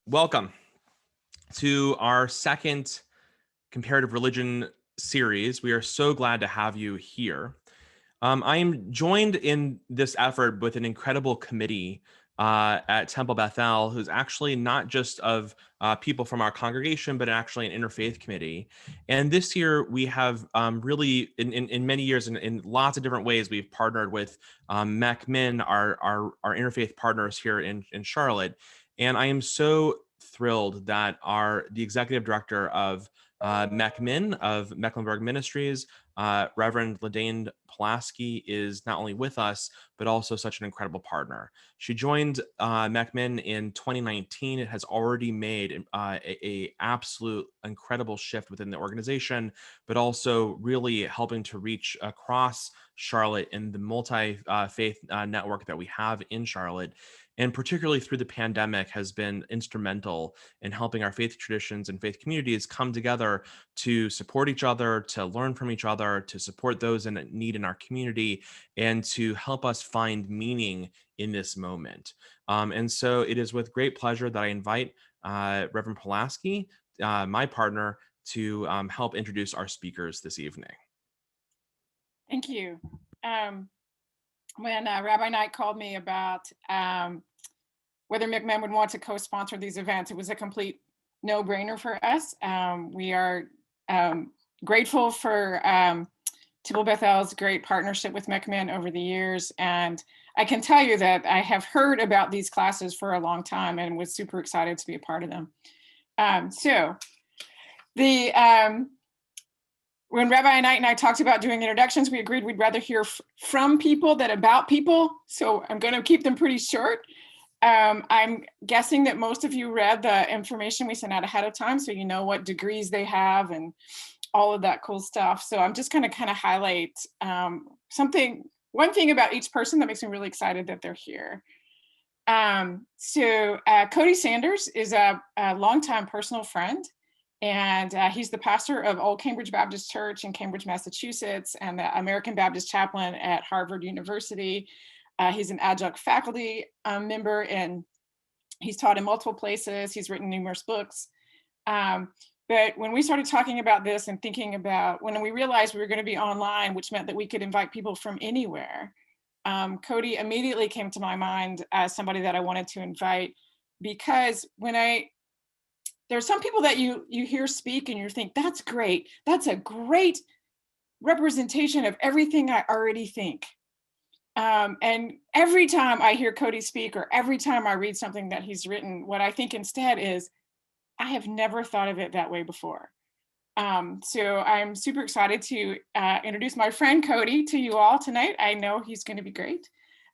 Welcome to our second comparative religion series. We are so glad to have you here. I am joined in this effort with an incredible committee at Temple Bethel, who's actually not just of people from our congregation, but actually an interfaith committee. And this year, we have really, in many years, in lots of different ways, we've partnered with MacMin, our interfaith partners here in Charlotte. And I am so thrilled that the executive director of MacMin of Mecklenburg Ministries, Reverend Ladane Pulaski, is not only with us, but also such an incredible partner. She joined MacMin in 2019. It has already made a absolute incredible shift within the organization, but also really helping to reach across Charlotte and the multi-faith network that we have in Charlotte. And particularly through the pandemic has been instrumental in helping our faith traditions and faith communities come together to support each other, to learn from each other, to support those in need in our community, and to help us find meaning in this moment. And so it is with great pleasure that I invite Reverend Pulaski, my partner, to help introduce our speakers this evening. Thank you. When Rabbi Knight called me about whether MacMin would want to co-sponsor these events, it was a complete no-brainer for us. We are grateful for Temple Bethel's great partnership with MacMin over the years. And I can tell you that I have heard about these classes for a long time and was super excited to be a part of them. When Rabbi Knight and I talked about doing introductions, we agreed we'd rather hear from people than about people. So I'm going to keep them pretty short. I'm guessing that most of you read the information we sent out ahead of time, so you know what degrees they have and all of that cool stuff. So I'm just going to kind of highlight one thing about each person that makes me really excited that they're here. Cody Sanders is a longtime personal friend. And he's the pastor of Old Cambridge Baptist Church in Cambridge, Massachusetts, and the American Baptist chaplain at Harvard University. He's an adjunct faculty member, and he's taught in multiple places. He's written numerous books. But when we started talking about this and thinking about when we realized we were going to be online, which meant that we could invite people from anywhere, Cody immediately came to my mind as somebody that I wanted to invite, because there's some people that you hear speak and you think, that's great. That's a great representation of everything I already think. And every time I hear Cody speak or every time I read something that he's written, what I think instead is, I have never thought of it that way before. So I'm super excited to introduce my friend Cody to you all tonight. I know he's going to be great.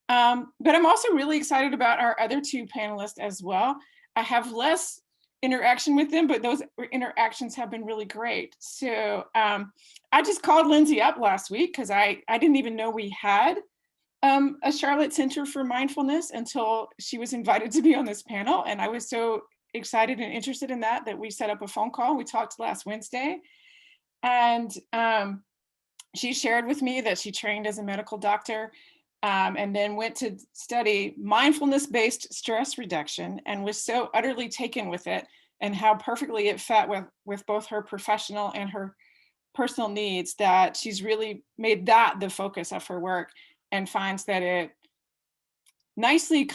But I'm also really excited about our other two panelists as well. I have less interaction with them, but those interactions have been really great. So I just called Lindsay up last week because I didn't even know we had a Charlotte Center for Mindfulness until she was invited to be on this panel. And I was so excited and interested in that we set up a phone call. We talked last Wednesday. And she shared with me that she trained as a medical doctor and then went to study mindfulness-based stress reduction and was so utterly taken with it and how perfectly it fit with both her professional and her personal needs that she's really made that the focus of her work and finds that it nicely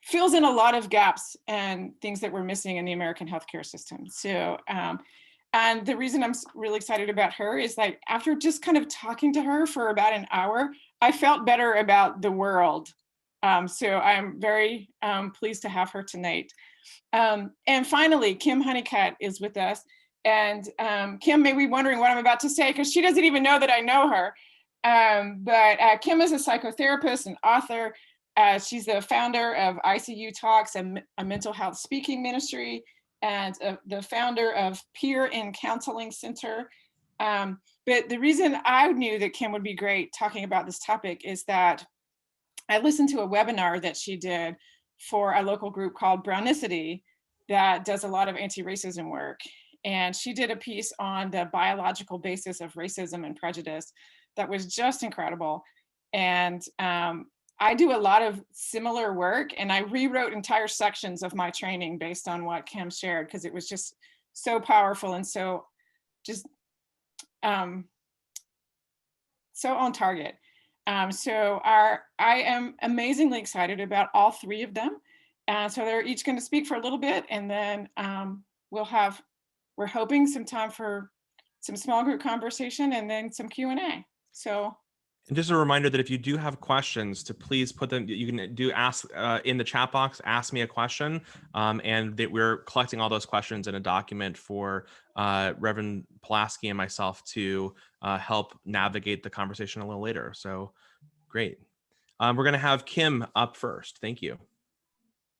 fills in a lot of gaps and things that we're missing in the American healthcare system. So, and the reason I'm really excited about her is like, after just kind of talking to her for about an hour, I felt better about the world. So I'm very pleased to have her tonight. And finally, Kim Honeycutt is with us. And Kim may be wondering what I'm about to say because she doesn't even know that I know her. But Kim is a psychotherapist and author. She's the founder of ICU Talks, a mental health speaking ministry, and the founder of Peer in Counseling Center. But the reason I knew that Kim would be great talking about this topic is that I listened to a webinar that she did for a local group called Brownicity that does a lot of anti-racism work. And she did a piece on the biological basis of racism and prejudice that was just incredible. And I do a lot of similar work, and I rewrote entire sections of my training based on what Kim shared, because it was just so powerful and so just um, so on target. I am amazingly excited about all three of them. So they're each going to speak for a little bit, and then we're hoping some time for some small group conversation and then some Q&A. So. And just a reminder that if you do have questions, to please put them, you can do ask in the chat box, ask me a question. And that we're collecting all those questions in a document for Reverend Pulaski and myself to help navigate the conversation a little later. So great. We're going to have Kim up first. Thank you.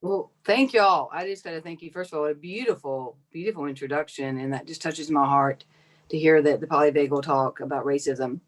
Well, thank y'all. I just got to thank you. First of all, a beautiful, beautiful introduction. And that just touches my heart to hear that the polyvagal talk about racism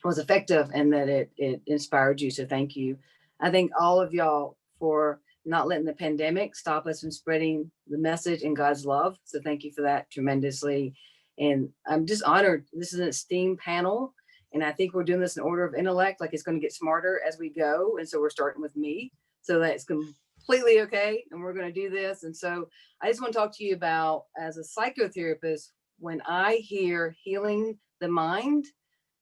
was effective and that it inspired you. So thank you. I thank all of y'all for not letting the pandemic stop us from spreading the message and God's love. So thank you for that tremendously. And I'm just honored. This is an esteemed panel. And I think we're doing this in order of intellect, like it's going to get smarter as we go. And so we're starting with me. So that's completely okay. And we're going to do this. And so I just want to talk to you about, as a psychotherapist, when I hear healing the mind,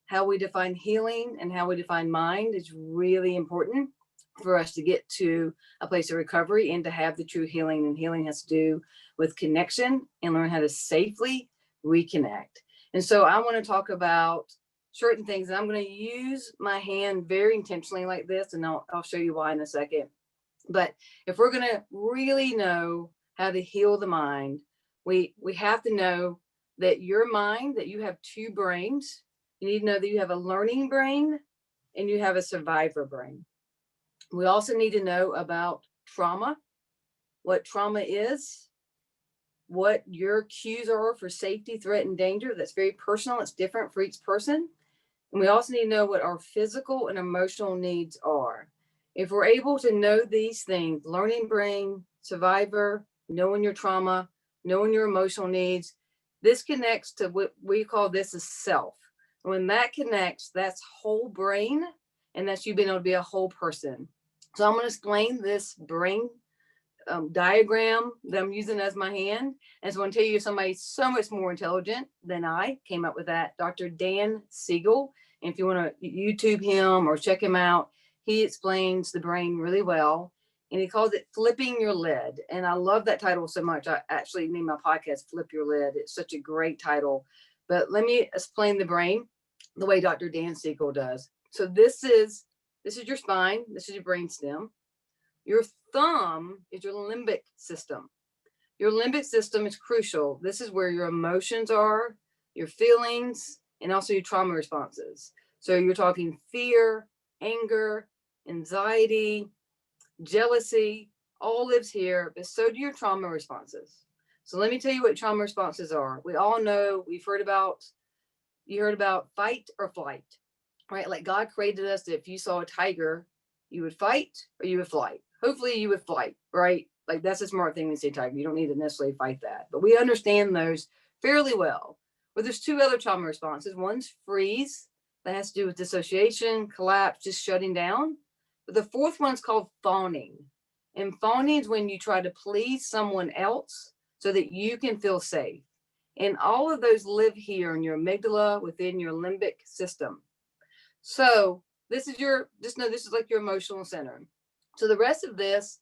how we define healing and how we define mind is really important for us to get to a place of recovery and to have the true healing. And healing has to do with connection and learn how to safely reconnect. And so I want to talk about certain things. And I'm going to use my hand very intentionally like this, and I'll show you why in a second. But if we're going to really know how to heal the mind, we have to know that your mind, that you have two brains. You need to know that you have a learning brain and you have a survivor brain. We also need to know about trauma, what trauma is, what your cues are for safety, threat, and danger. That's very personal. It's different for each person. And we also need to know what our physical and emotional needs are. If we're able to know these things, learning brain, survivor, knowing your trauma, knowing your emotional needs, this connects to what we call this a self. When that connects, that's whole brain, and that's you being able to be a whole person. So I'm going to explain this brain diagram that I'm using as my hand. And so I'm going to tell you somebody so much more intelligent than I came up with that, Dr. Dan Siegel. And if you want to YouTube him or check him out, he explains the brain really well. And he calls it Flipping Your Lid. And I love that title so much. I actually named my podcast Flip Your Lid. It's such a great title. But let me explain the brain the way Dr. Dan Siegel does. So this is your spine. This is your brain stem. Your thumb is your limbic system. Your limbic system is crucial. This is where your emotions are, your feelings, and also your trauma responses. So you're talking fear, anger, anxiety, jealousy, all lives here, but so do your trauma responses. So let me tell you what trauma responses are. We all know, you heard about fight or flight, right? Like God created us that if you saw a tiger, you would fight or you would flight. Hopefully you would flight, right? Like that's a smart thing to say tiger. You don't need to necessarily fight that, but we understand those fairly well. But there's two other trauma responses. One's freeze, that has to do with dissociation, collapse, just shutting down. But the fourth one's called fawning. And fawning is when you try to please someone else so that you can feel safe. And all of those live here in your amygdala within your limbic system. So this is like your emotional center. So the rest of this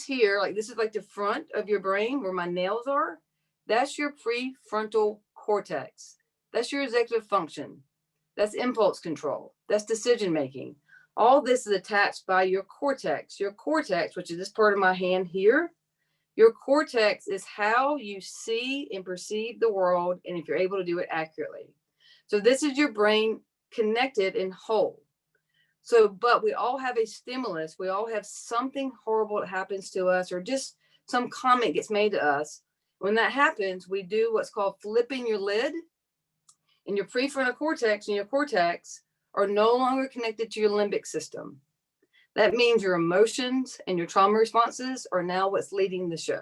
here, like this is like the front of your brain where my nails are. That's your prefrontal cortex. That's your executive function. That's impulse control. That's decision making. All this is attached by your cortex. Your cortex, which is this part of my hand here, your cortex is how you see and perceive the world, and if you're able to do it accurately. So this is your brain connected and whole. So, but we all have a stimulus. We all have something horrible that happens to us, or just some comment gets made to us. When that happens, we do what's called flipping your lid, and your prefrontal cortex and your cortex are no longer connected to your limbic system. That means your emotions and your trauma responses are now what's leading the show.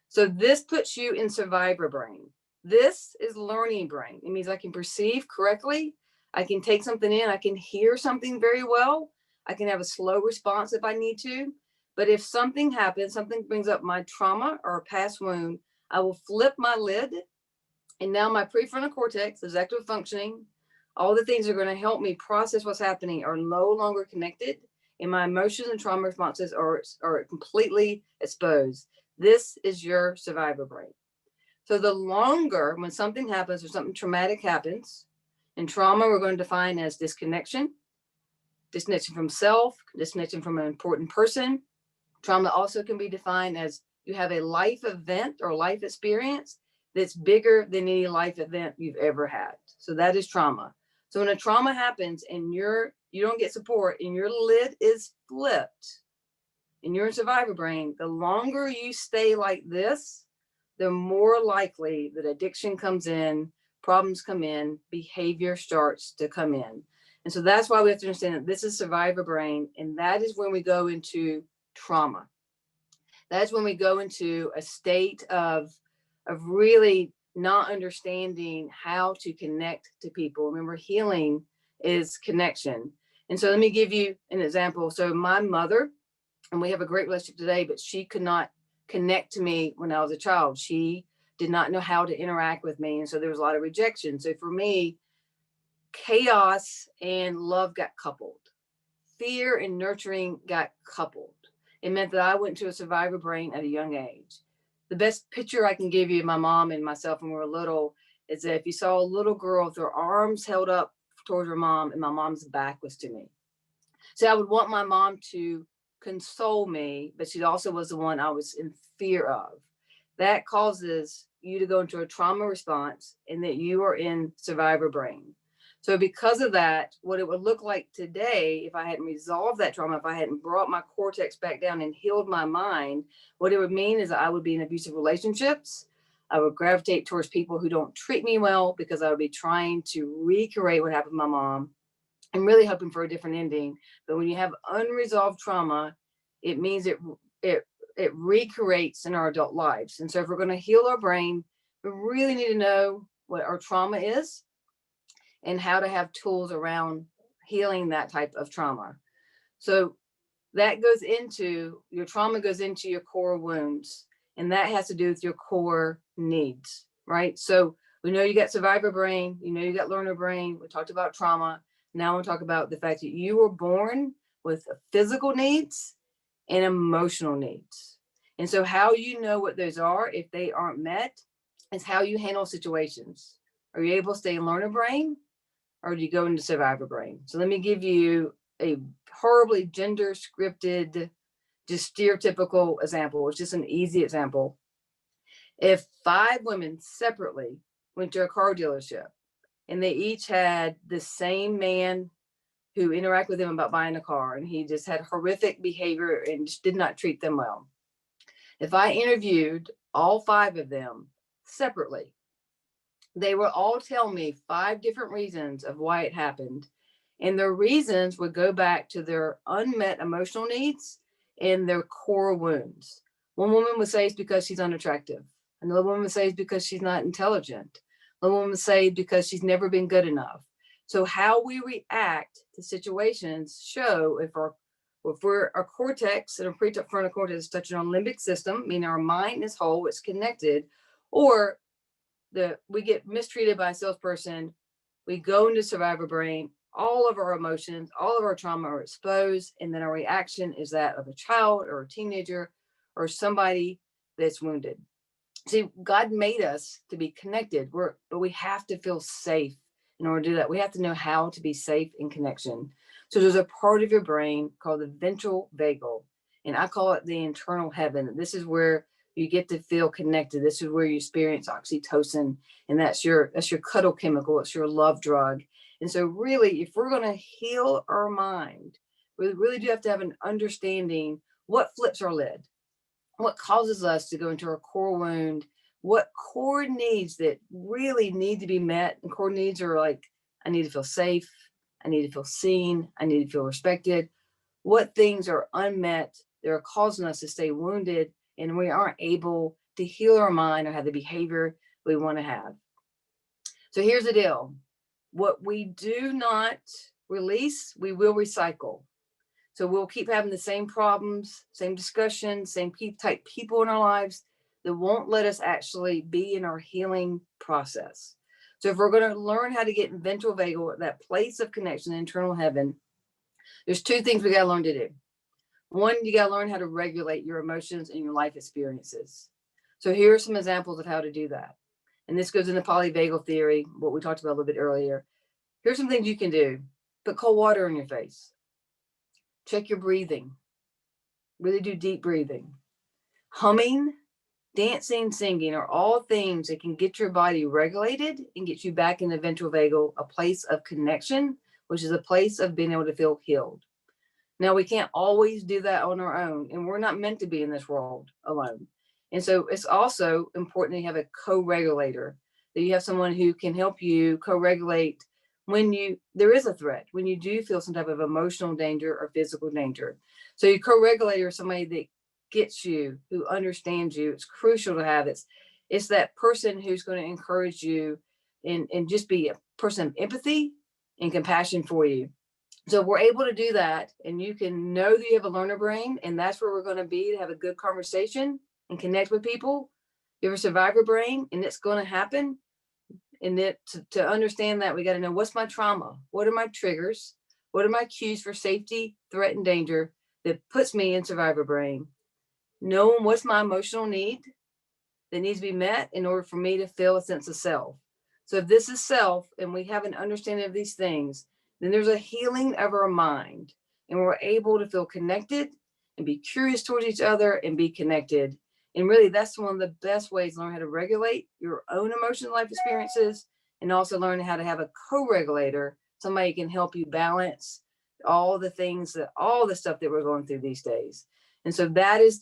So this puts you in survivor brain. This is learning brain. It means I can perceive correctly. I can take something in. I can hear something very well. I can have a slow response if I need to. But if something happens, something brings up my trauma or a past wound, I will flip my lid. And now my prefrontal cortex, executive functioning, all the things that are going to help me process what's happening are no longer connected. And my emotions and trauma responses are completely exposed. This is your survivor brain. So the longer, when something happens or something traumatic happens, and trauma we're going to define as disconnection from self, disconnection from an important person. Trauma also can be defined as you have a life event or life experience that's bigger than any life event you've ever had. So that is trauma. So when a trauma happens and you don't get support and your lid is flipped and you're in survivor brain, the longer you stay like this, the more likely that addiction comes in, problems come in, behavior starts to come in. And so that's why we have to understand that this is survivor brain. And that is when we go into trauma. That's when we go into a state of really not understanding how to connect to people. Remember, healing is connection. And so let me give you an example. So my mother, and we have a great relationship today, but she could not connect to me when I was a child. She did not know how to interact with me. And so there was a lot of rejection. So for me, chaos and love got coupled. Fear and nurturing got coupled. It meant that I went to a survivor brain at a young age. The best picture I can give you of my mom and myself when we were little is that if you saw a little girl with her arms held up towards her mom and my mom's back was to me. So I would want my mom to console me, but she also was the one I was in fear of. That causes you to go into a trauma response and that you are in survivor brain. So because of that, what it would look like today, if I hadn't resolved that trauma, if I hadn't brought my cortex back down and healed my mind, what it would mean is I would be in abusive relationships. I would gravitate towards people who don't treat me well because I would be trying to recreate what happened to my mom and really hoping for a different ending. But when you have unresolved trauma, it means it recreates in our adult lives. And so if we're going to heal our brain, we really need to know what our trauma is and how to have tools around healing that type of trauma. So that goes into your trauma, goes into your core wounds, and that has to do with your core needs, right? So we know you got survivor brain, you know you got learner brain. We talked about trauma. Now we'll talk about the fact that you were born with physical needs and emotional needs. And so how you know what those are, if they aren't met, is how you handle situations. Are you able to stay in learner brain? Or do you go into survivor brain? So let me give you a horribly gender scripted, just stereotypical example. It's just an easy example. If 5 women separately went to a car dealership and they each had the same man who interacted with them about buying a car, and he just had horrific behavior and just did not treat them well. If I interviewed all 5 of them separately, they would all tell me 5 different reasons of why it happened. And their reasons would go back to their unmet emotional needs and their core wounds. One woman would say it's because she's unattractive. Another woman would say it's because she's not intelligent. Another woman would say because she's never been good enough. So how we react to situations show if our cortex and our prefrontal cortex is touching on limbic system, meaning our mind is whole, it's connected, or we get mistreated by a salesperson, we go into survivor brain, all of our emotions, all of our trauma are exposed, and then our reaction is that of a child or a teenager or somebody that's wounded. See, God made us to be connected, but we have to feel safe in order to do that. We have to know how to be safe in connection. So there's a part of your brain called the ventral vagal, and I call it the internal heaven. This is where you get to feel connected. This is where you experience oxytocin, and that's your cuddle chemical. It's your love drug. And so really, if we're going to heal our mind, we really do have to have an understanding what flips our lid, what causes us to go into our core wound, what core needs that really need to be met. And core needs are like, I need to feel safe. I need to feel seen. I need to feel respected. What things are unmet that are causing us to stay wounded and we aren't able to heal our mind or have the behavior we want to have. So here's the deal. What we do not release, we will recycle. So we'll keep having the same problems, same discussions, same type people in our lives that won't let us actually be in our healing process. So if we're going to learn how to get in ventral vagal, that place of connection, internal heaven, there's two things we got to learn to do. One, you got to learn how to regulate your emotions and your life experiences. So here are some examples of how to do that. And this goes into polyvagal theory, what we talked about a little bit earlier. Here's some things you can do. Put cold water on your face. Check your breathing. Really do deep breathing. Humming, dancing, singing are all things that can get your body regulated and get you back in the ventral vagal, a place of connection, which is a place of being able to feel healed. Now, we can't always do that on our own, and we're not meant to be in this world alone. And so it's also important that you have a co-regulator, that you have someone who can help you co-regulate when there is a threat, when you do feel some type of emotional danger or physical danger. So your co-regulator is somebody that gets you, who understands you. It's crucial to have. It's that person who's going to encourage you and just be a person of empathy and compassion for you. So we're able to do that, and you can know that you have a learner brain, and that's where we're going to be, to have a good conversation and connect with people. You have a survivor brain, and it's going to happen. And to understand that, we got to know, what's my trauma? What are my triggers? What are my cues for safety, threat, and danger that puts me in survivor brain? Knowing what's my emotional need that needs to be met in order for me to feel a sense of self. So if this is self and we have an understanding of these things, then there's a healing of our mind, and we're able to feel connected and be curious towards each other and be connected. And really, that's one of the best ways to learn how to regulate your own emotional life experiences, and also learn how to have a co-regulator, somebody who can help you balance all the stuff that we're going through these days. And so that is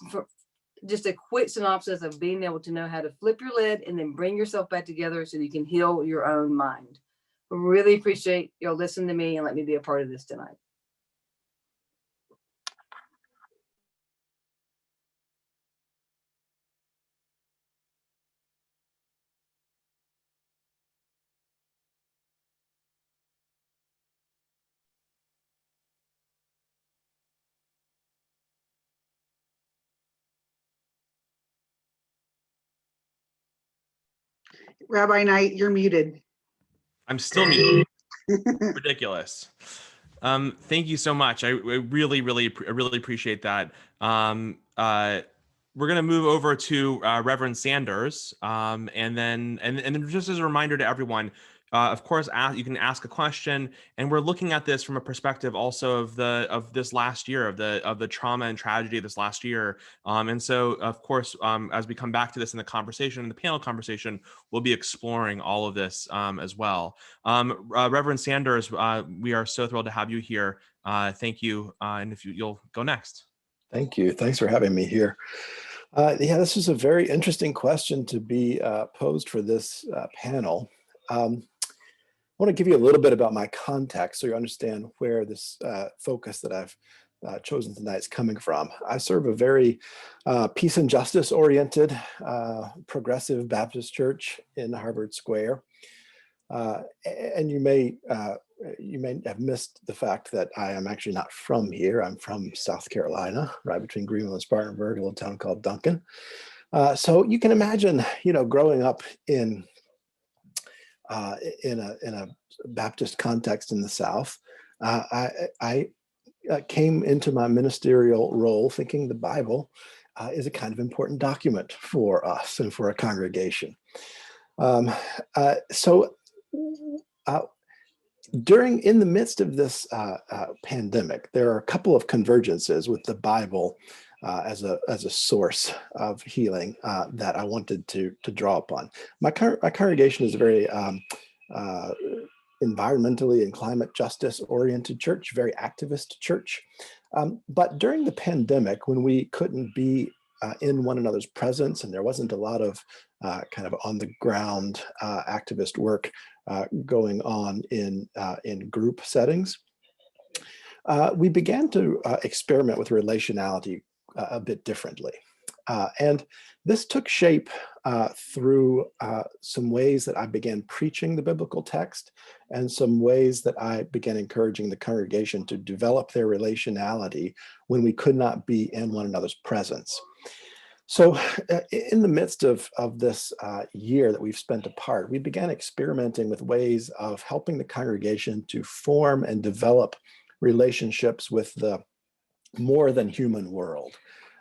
just a quick synopsis of being able to know how to flip your lid and then bring yourself back together so that you can heal your own mind. I really appreciate y'all listening to me and let me be a part of this tonight. Rabbi Knight, you're muted. I'm still muted. Ridiculous. Thank you so much. I really appreciate that. We're going to move over to Reverend Sanders, and then just as a reminder to everyone, of course, you can ask a question, and we're looking at this from a perspective also of this last year, of the trauma and tragedy of this last year, and so of course, as we come back to this in the conversation, in the panel conversation, we'll be exploring all of this as well. Reverend Sanders, we are so thrilled to have you here. Thank you, and if you'll go next. Thank you. Thanks for having me here. Yeah, this is a very interesting question to be posed for this panel. I want to give you a little bit about my context so you understand where this focus that I've chosen tonight is coming from. I serve a very peace and justice oriented progressive Baptist church in Harvard Square. And you may have missed the fact that I am actually not from here. I'm from South Carolina, right between Greenville and Spartanburg, a little town called Duncan. So you can imagine, growing up in a Baptist context in the South. I came into my ministerial role thinking the Bible is a kind of important document for us and for a congregation. So in the midst of this pandemic, there are a couple of convergences with the Bible as a source of healing that I wanted to draw upon. My congregation is a very environmentally and climate justice oriented church, very activist church. But during the pandemic, when we couldn't be in one another's presence and there wasn't a lot of kind of on the ground activist work going on in group settings, we began to experiment with relationality a bit differently. And this took shape through some ways that I began preaching the biblical text and some ways that I began encouraging the congregation to develop their relationality when we could not be in one another's presence. So in the midst of this year that we've spent apart, we began experimenting with ways of helping the congregation to form and develop relationships with the more than human world.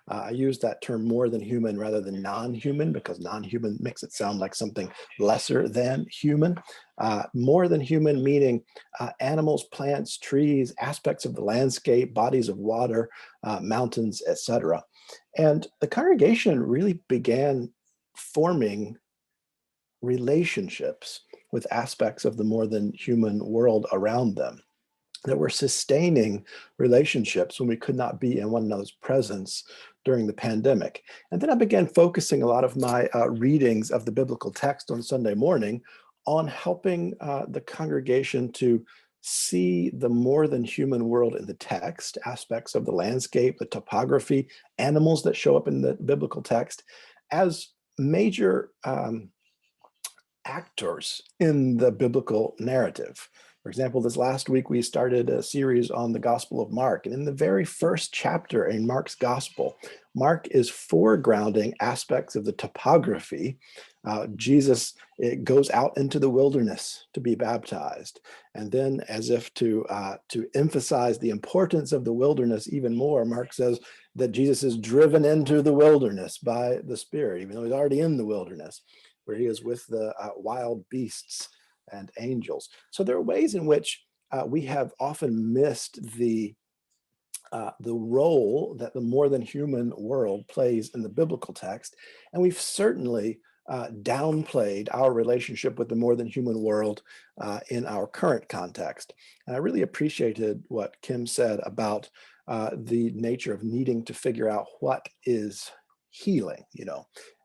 I use that term more than human rather than non-human because non-human makes it sound like something lesser than human. More than human meaning animals, plants, trees, aspects of the landscape, bodies of water, mountains, etc. And the congregation really began forming relationships with aspects of the more than human world around them that were sustaining relationships when we could not be in one another's presence during the pandemic. And then I began focusing a lot of my readings of the biblical text on Sunday morning on helping the congregation to see the more than human world in the text, aspects of the landscape, the topography, animals that show up in the biblical text as major actors in the biblical narrative. For example, this last week we started a series on the Gospel of Mark. And in the very first chapter in Mark's Gospel, Mark is foregrounding aspects of the topography. Jesus goes out into the wilderness to be baptized. And then as if to emphasize the importance of the wilderness even more, Mark says that Jesus is driven into the wilderness by the Spirit, even though he's already in the wilderness, where he is with the wild beasts and angels. So there are ways in which we have often missed the role that the more than human world plays in the biblical text. And we've certainly downplayed our relationship with the more than human world in our current context. And I really appreciated what Kim said about the nature of needing to figure out what is healing,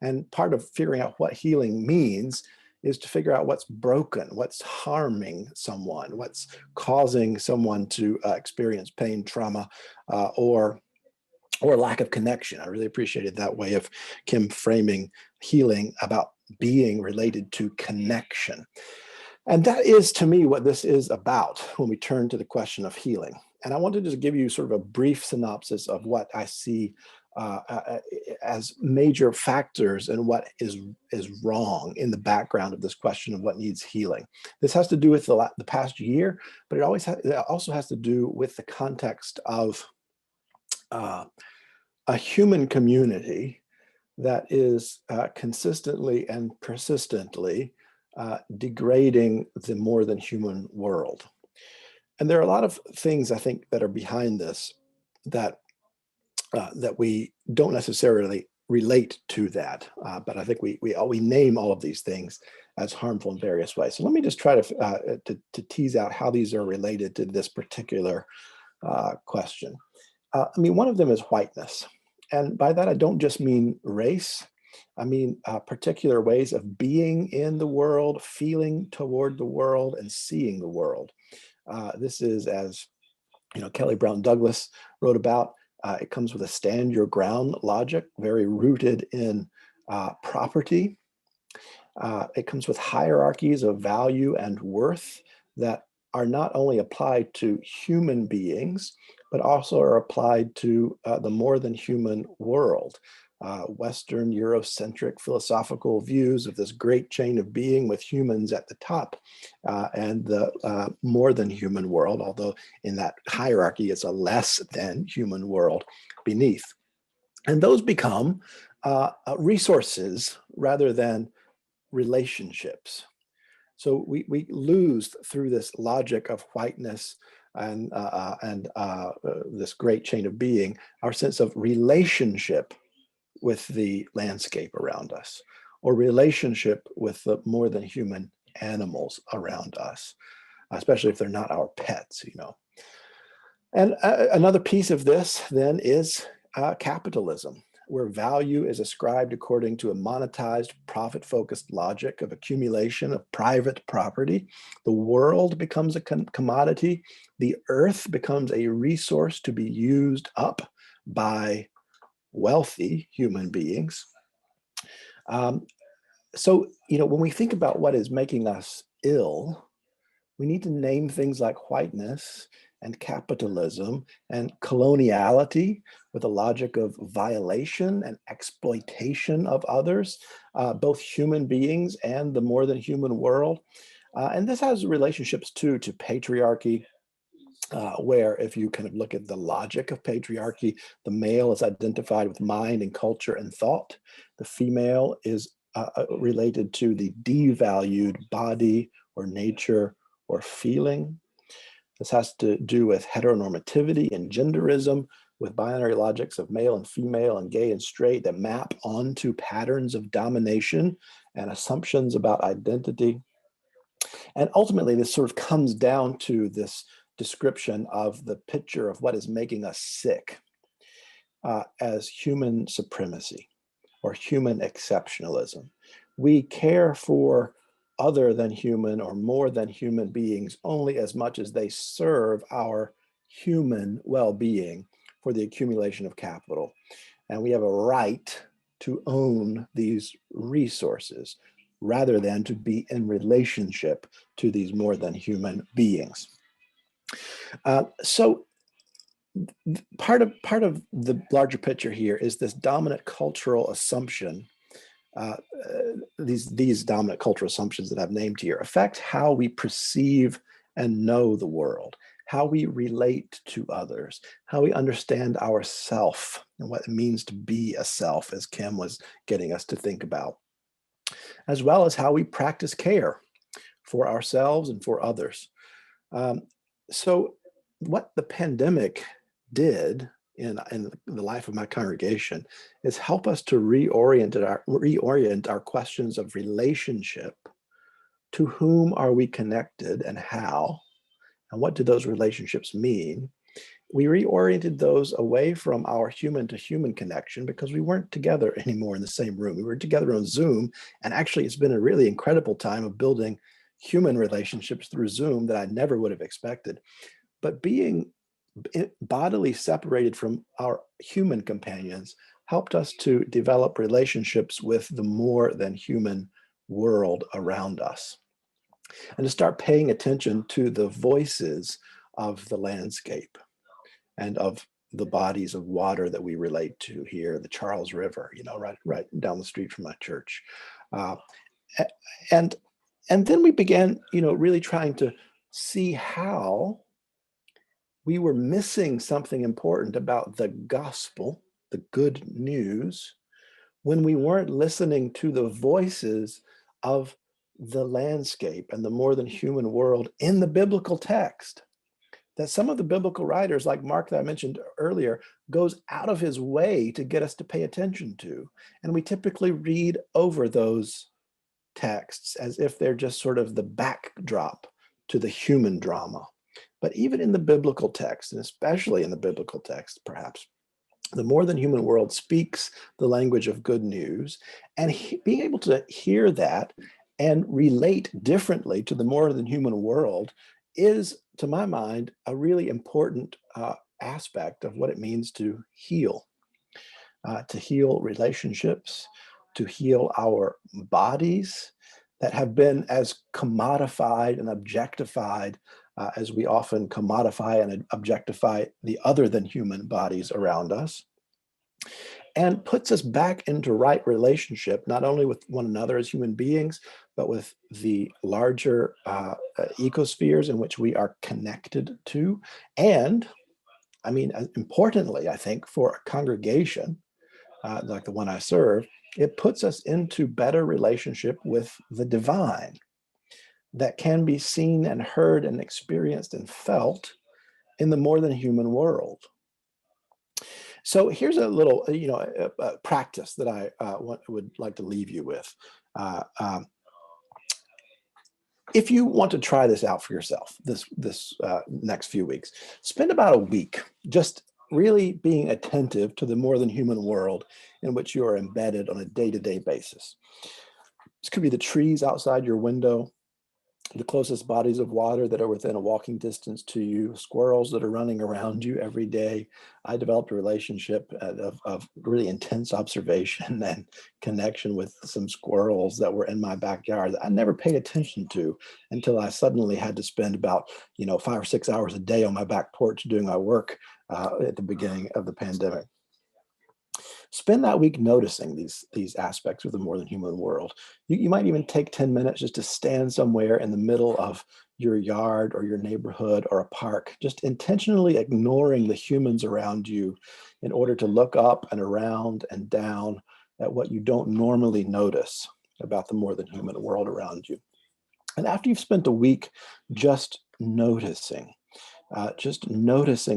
and part of figuring out what healing means is to figure out what's broken, what's harming someone, what's causing someone to experience pain, trauma, or lack of connection. I really appreciated that way of Kim framing healing about being related to connection. And that is, to me, what this is about when we turn to the question of healing. And I wanted to just give you sort of a brief synopsis of what I see as major factors and what is wrong in the background of this question of what needs healing. This has to do with the past year, but it also has to do with the context of a human community that is consistently and persistently degrading the more than human world. And there are a lot of things I think that are behind this that we don't necessarily relate to that, but I think we name all of these things as harmful in various ways. So let me just try to tease out how these are related to this particular question. One of them is whiteness, and by that I don't just mean race. I mean particular ways of being in the world, feeling toward the world, and seeing the world. This is, as Kelly Brown Douglas wrote about. It comes with a stand your ground logic, very rooted in property. It comes with hierarchies of value and worth that are not only applied to human beings, but also are applied to the more than human world. Western Eurocentric philosophical views of this great chain of being with humans at the top and the more than human world, although in that hierarchy it's a less than human world beneath. And those become resources rather than relationships. So we lose through this logic of whiteness and this great chain of being our sense of relationship with the landscape around us, or relationship with the more than human animals around us, especially if they're not our pets, And another piece of this then is capitalism, where value is ascribed according to a monetized, profit-focused logic of accumulation of private property. The world becomes a commodity. The earth becomes a resource to be used up by wealthy human beings. So, when we think about what is making us ill, we need to name things like whiteness and capitalism and coloniality with a logic of violation and exploitation of others, both human beings and the more than human world. And this has relationships too to patriarchy, where if you kind of look at the logic of patriarchy, the male is identified with mind and culture and thought. The female is related to the devalued body or nature or feeling. This has to do with heteronormativity and genderism, with binary logics of male and female and gay and straight that map onto patterns of domination and assumptions about identity. And ultimately, this sort of comes down to this description of the picture of what is making us sick as human supremacy or human exceptionalism. We care for other than human or more than human beings only as much as they serve our human well-being for the accumulation of capital. And we have a right to own these resources rather than to be in relationship to these more than human beings. So part of the larger picture here is this dominant cultural assumption. These dominant cultural assumptions that I've named here affect how we perceive and know the world, how we relate to others, how we understand ourself and what it means to be a self, as Kim was getting us to think about, as well as how we practice care for ourselves and for others. So what the pandemic did in the life of my congregation is help us to reorient our questions of relationship. To whom are we connected and how? And what do those relationships mean? We reoriented those away from our human to human connection because we weren't together anymore in the same room. We were together on Zoom. And actually, it's been a really incredible time of building human relationships through Zoom that I never would have expected. But being bodily separated from our human companions helped us to develop relationships with the more than human world around us, and to start paying attention to the voices of the landscape and of the bodies of water that we relate to here, the Charles River, right down the street from my church. And then we began, really trying to see how we were missing something important about the gospel, the good news, when we weren't listening to the voices of the landscape and the more than human world in the biblical text. That some of the biblical writers, like Mark that I mentioned earlier, goes out of his way to get us to pay attention to. And we typically read over those texts as if they're just sort of the backdrop to the human drama. But even in the biblical text, and especially in the biblical text, perhaps, the more than human world speaks the language of good news, and being able to hear that and relate differently to the more than human world is, to my mind, a really important aspect of what it means to heal relationships, to heal our bodies that have been as commodified and objectified as we often commodify and objectify the other than human bodies around us, and puts us back into right relationship, not only with one another as human beings, but with the larger ecospheres in which we are connected to. And importantly, I think for a congregation like the one I serve, it puts us into better relationship with the divine that can be seen and heard and experienced and felt in the more than human world. So here's a little, practice that I would like to leave you with. If you want to try this out for yourself, this next few weeks, spend about a week just really being attentive to the more than human world in which you are embedded on a day-to-day basis. This could be the trees outside your window. the closest bodies of water that are within a walking distance to you, squirrels that are running around you every day. I developed a relationship of really intense observation and connection with some squirrels that were in my backyard that I never paid attention to until I suddenly had to spend about 5 or 6 hours a day on my back porch doing my work at the beginning of the pandemic. Spend that week noticing these aspects of the more than human world. You might even take 10 minutes just to stand somewhere in the middle of your yard or your neighborhood or a park, just intentionally ignoring the humans around you in order to look up and around and down at what you don't normally notice about the more than human world around you. And after you've spent a week just noticing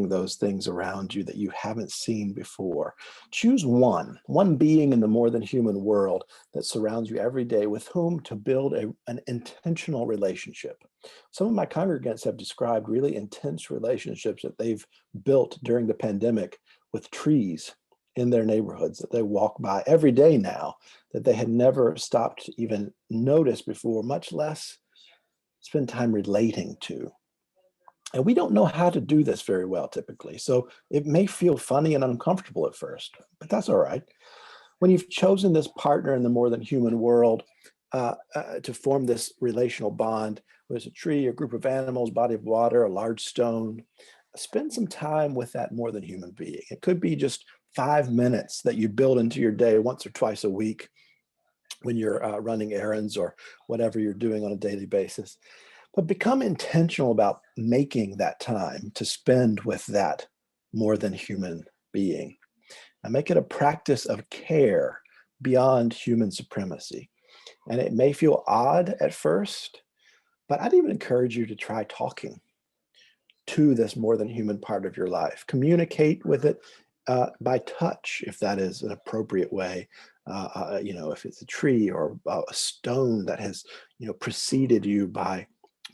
those things around you that you haven't seen before. Choose one being in the more than human world that surrounds you every day with whom to build an intentional relationship. Some of my congregants have described really intense relationships that they've built during the pandemic with trees in their neighborhoods that they walk by every day now that they had never stopped to even notice before, much less spend time relating to. And we don't know how to do this very well typically. So it may feel funny and uncomfortable at first, but that's all right. When you've chosen this partner in the more than human world to form this relational bond, whether it's a tree, a group of animals, body of water, a large stone, spend some time with that more than human being. It could be just 5 minutes that you build into your day once or twice a week when you're running errands or whatever you're doing on a daily basis. But become intentional about making that time to spend with that more than human being. And make it a practice of care beyond human supremacy. And it may feel odd at first, but I'd even encourage you to try talking to this more than human part of your life. Communicate with it by touch, if that is an appropriate way. If it's a tree or a stone that has, preceded you by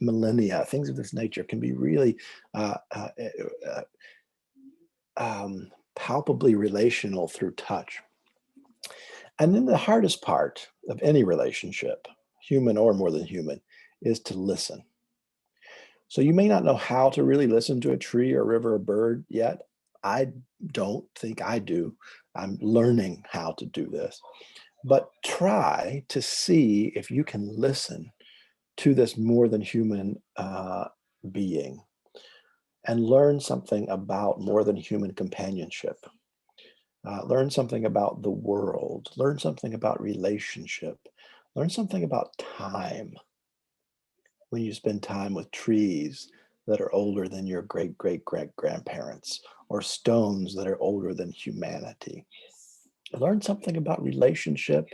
millennia, things of this nature can be really palpably relational through touch. And then the hardest part of any relationship, human or more than human, is to listen. So you may not know how to really listen to a tree or river or bird yet. I don't think I do. I'm learning how to do this. But try to see if you can listen to this more than human being and learn something about more than human companionship. Learn something about the world. Learn something about relationship. Learn something about time. When you spend time with trees that are older than your great great great grandparents or stones that are older than humanity. Learn something about relationship,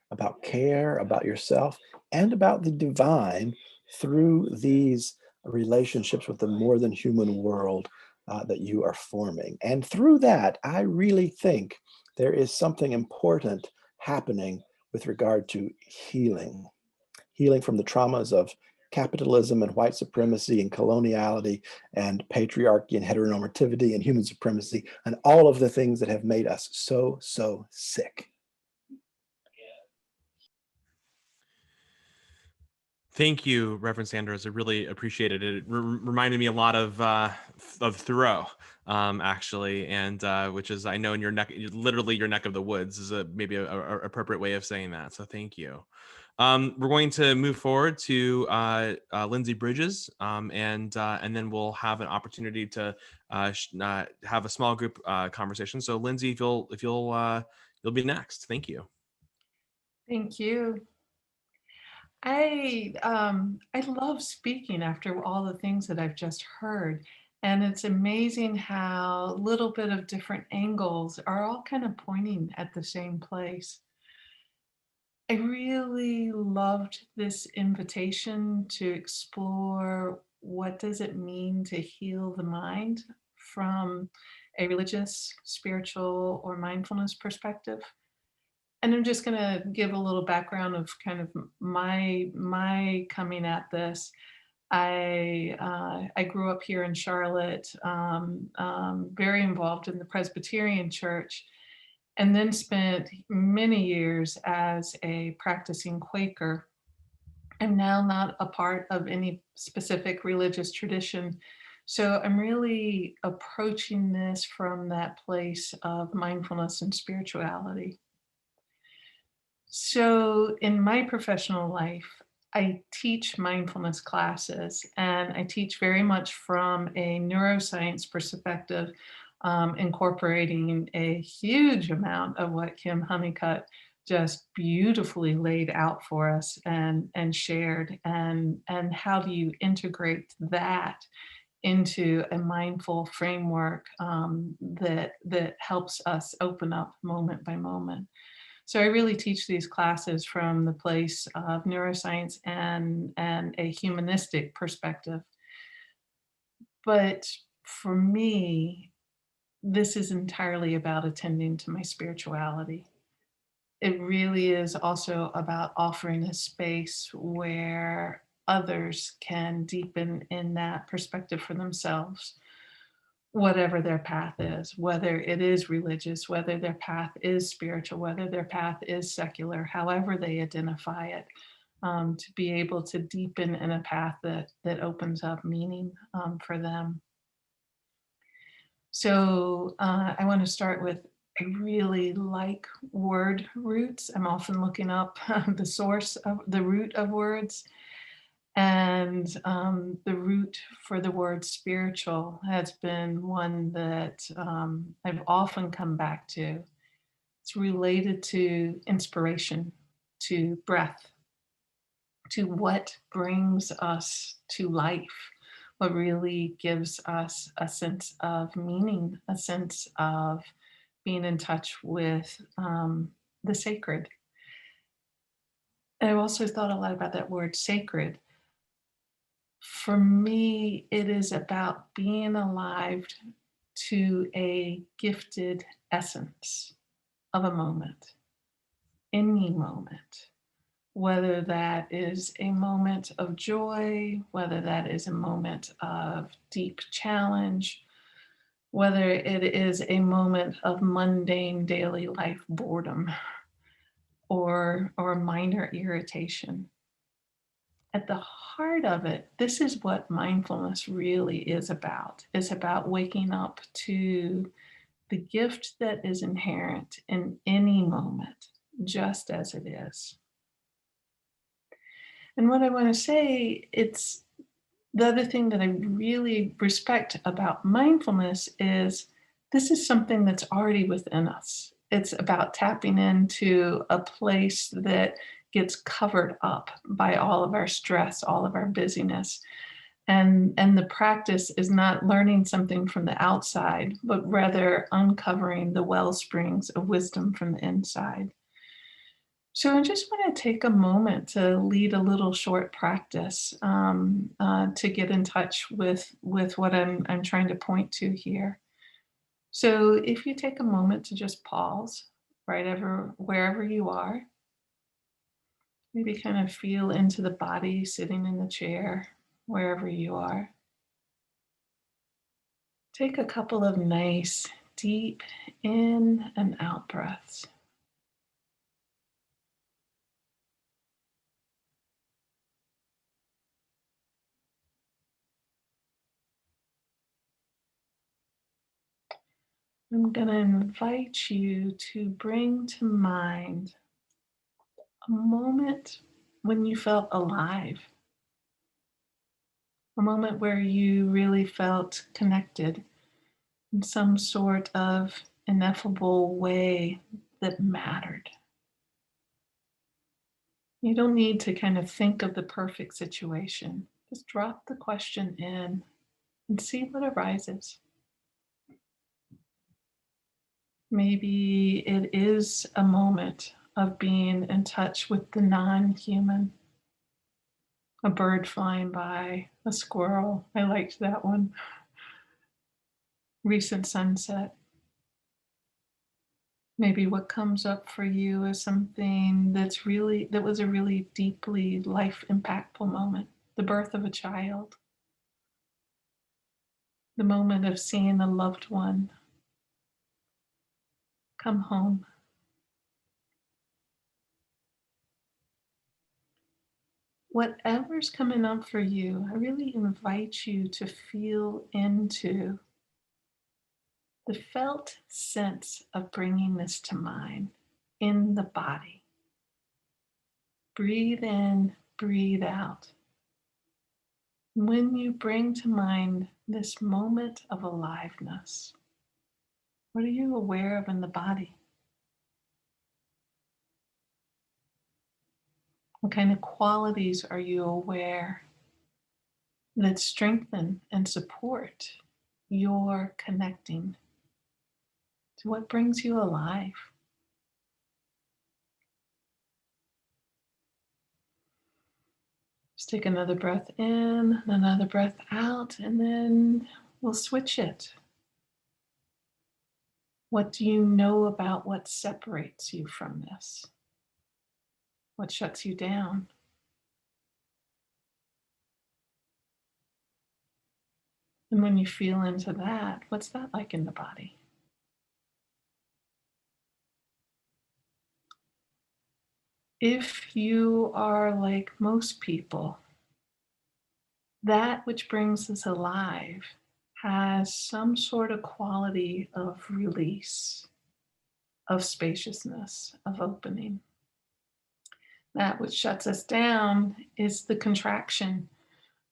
about care, about yourself, and about the divine through these relationships with the more than human world that you are forming. And through that, I really think there is something important happening with regard to healing. Healing from the traumas of capitalism and white supremacy and coloniality and patriarchy and heteronormativity and human supremacy and all of the things that have made us so, so sick. Thank you, Reverend Sanders. I really appreciate it. It reminded me a lot of Thoreau, actually, and which is, I know, in your neck, literally your neck of the woods is maybe a appropriate way of saying that. So thank you. We're going to move forward to Lindsay Bridges, and then we'll have an opportunity to have a small group conversation. So Lindsay, if you'll be next. Thank you. Thank you. I love speaking after all the things that I've just heard. And it's amazing how a little bit of different angles are all kind of pointing at the same place. I really loved this invitation to explore what does it mean to heal the mind from a religious, spiritual, or mindfulness perspective. And I'm just going to give a little background of kind of my coming at this. I grew up here in Charlotte, very involved in the Presbyterian Church, and then spent many years as a practicing Quaker. I'm now not a part of any specific religious tradition. So I'm really approaching this from that place of mindfulness and spirituality. So in my professional life, I teach mindfulness classes, and I teach very much from a neuroscience perspective, incorporating a huge amount of what Kim Honeycutt just beautifully laid out for us and shared. And how do you integrate that into a mindful framework that helps us open up moment by moment? So I really teach these classes from the place of neuroscience and a humanistic perspective. But for me, this is entirely about attending to my spirituality. It really is also about offering a space where others can deepen in that perspective for themselves, whatever their path is, whether it is religious, whether their path is spiritual, whether their path is secular, however they identify it, to be able to deepen in a path that opens up meaning for them. So I want to start with, I really like word roots. I'm often looking up the source of the root of words. And the root for the word spiritual has been one that I've often come back to. It's related to inspiration, to breath, to what brings us to life, what really gives us a sense of meaning, a sense of being in touch with the sacred. And I've also thought a lot about that word sacred. For me, it is about being alive to a gifted essence of a moment, any moment, whether that is a moment of joy, whether that is a moment of deep challenge, whether it is a moment of mundane daily life boredom or minor irritation. At the heart of it, this is what mindfulness really is about. It's about waking up to the gift that is inherent in any moment, just as it is. And what I want to say, it's the other thing that I really respect about mindfulness is this is something that's already within us. It's about tapping into a place that gets covered up by all of our stress, all of our busyness. And the practice is not learning something from the outside, but rather uncovering the well springs of wisdom from the inside. So I just want to take a moment to lead a little short practice to get in touch with what I'm trying to point to here. So if you take a moment to just pause wherever you are, maybe kind of feel into the body sitting in the chair, wherever you are. Take a couple of nice, deep in and out breaths. I'm going to invite you to bring to mind a moment when you felt alive, a moment where you really felt connected in some sort of ineffable way that mattered. You don't need to kind of think of the perfect situation. Just drop the question in and see what arises. Maybe it is a moment of being in touch with the non-human. A bird flying by, a squirrel. I liked that one. Recent sunset. Maybe what comes up for you is something that was a really deeply life impactful moment. The birth of a child. The moment of seeing a loved one come home. whatever's coming up for you, I really invite you to feel into the felt sense of bringing this to mind in the body. Breathe in, breathe out. When you bring to mind this moment of aliveness, what are you aware of in the body? What kind of qualities are you aware that strengthen and support your connecting to what brings you alive? Just take another breath in, another breath out, and then we'll switch it. What do you know about what separates you from this? What shuts you down? And when you feel into that, what's that like in the body? If you are like most people, that which brings us alive has some sort of quality of release, of spaciousness, of opening. That which shuts us down is the contraction,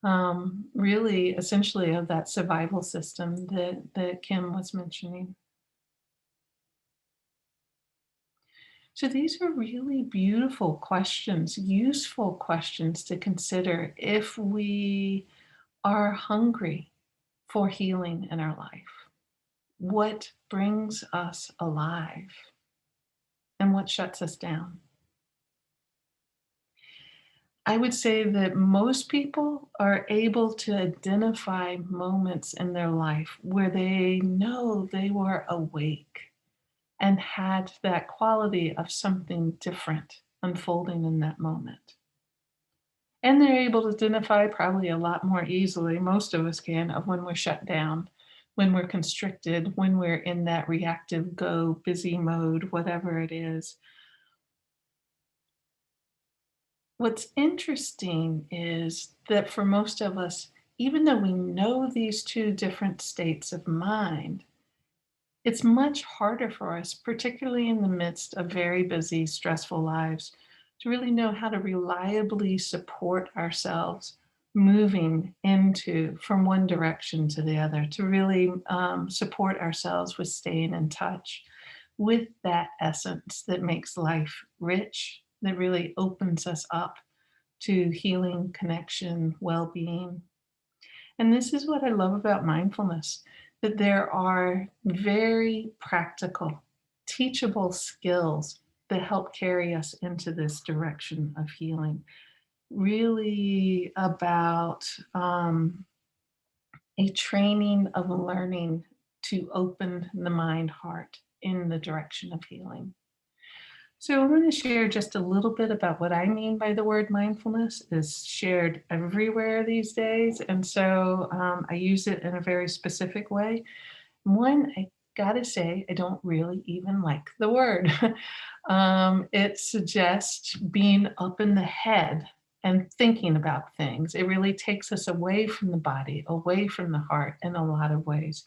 really essentially of that survival system that Kim was mentioning. So these are really beautiful questions, useful questions to consider if we are hungry for healing in our life. What brings us alive and what shuts us down? I would say that most people are able to identify moments in their life where they know they were awake and had that quality of something different unfolding in that moment. And they're able to identify probably a lot more easily, most of us can, of when we're shut down, when we're constricted, when we're in that reactive go, busy mode, whatever it is. What's interesting is that for most of us, even though we know these two different states of mind, it's much harder for us, particularly in the midst of very busy, stressful lives, to really know how to reliably support ourselves moving into from one direction to the other, to really support ourselves with staying in touch with that essence that makes life rich, that really opens us up to healing, connection, well-being. And this is what I love about mindfulness, that there are very practical, teachable skills that help carry us into this direction of healing. Really about a training of learning to open the mind heart in the direction of healing. So I'm going to share just a little bit about what I mean by the word mindfulness. Is shared everywhere these days. And so I use it in a very specific way. One, I gotta say, I don't really even like the word. It suggests being up in the head and thinking about things. It really takes us away from the body, away from the heart in a lot of ways.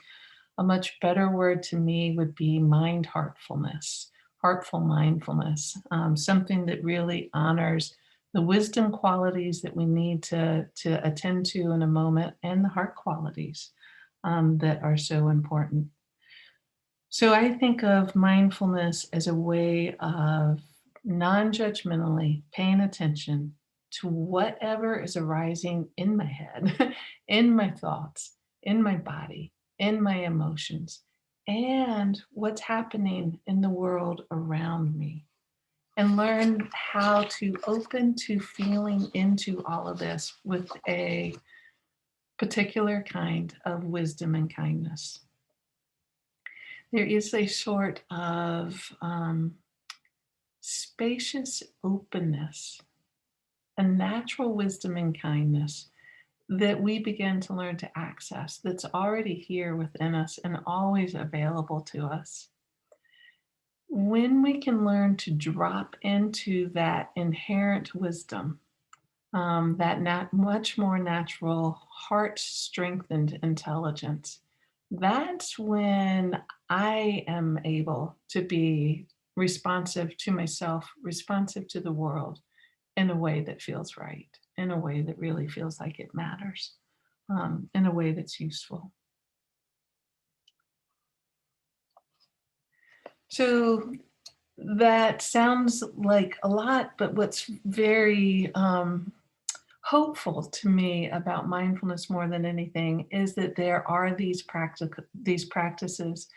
A much better word to me would be mind heartfulness, heartful mindfulness, something that really honors the wisdom qualities that we need to attend to in a moment and the heart qualities that are so important. So I think of mindfulness as a way of non-judgmentally paying attention to whatever is arising in my head, in my thoughts, in my body, in my emotions, and what's happening in the world around me. And learn how to open to feeling into all of this with a particular kind of wisdom and kindness. There is a sort of spacious openness, a natural wisdom and kindness that we begin to learn to access, that's already here within us and always available to us. When we can learn to drop into that inherent wisdom that much more natural, heart-strengthened intelligence. That's when I am able to be responsive to myself, responsive to the world in a way that feels right, in a way that really feels like it matters, in a way that's useful. So that sounds like a lot, but what's very hopeful to me about mindfulness more than anything is that there are these practices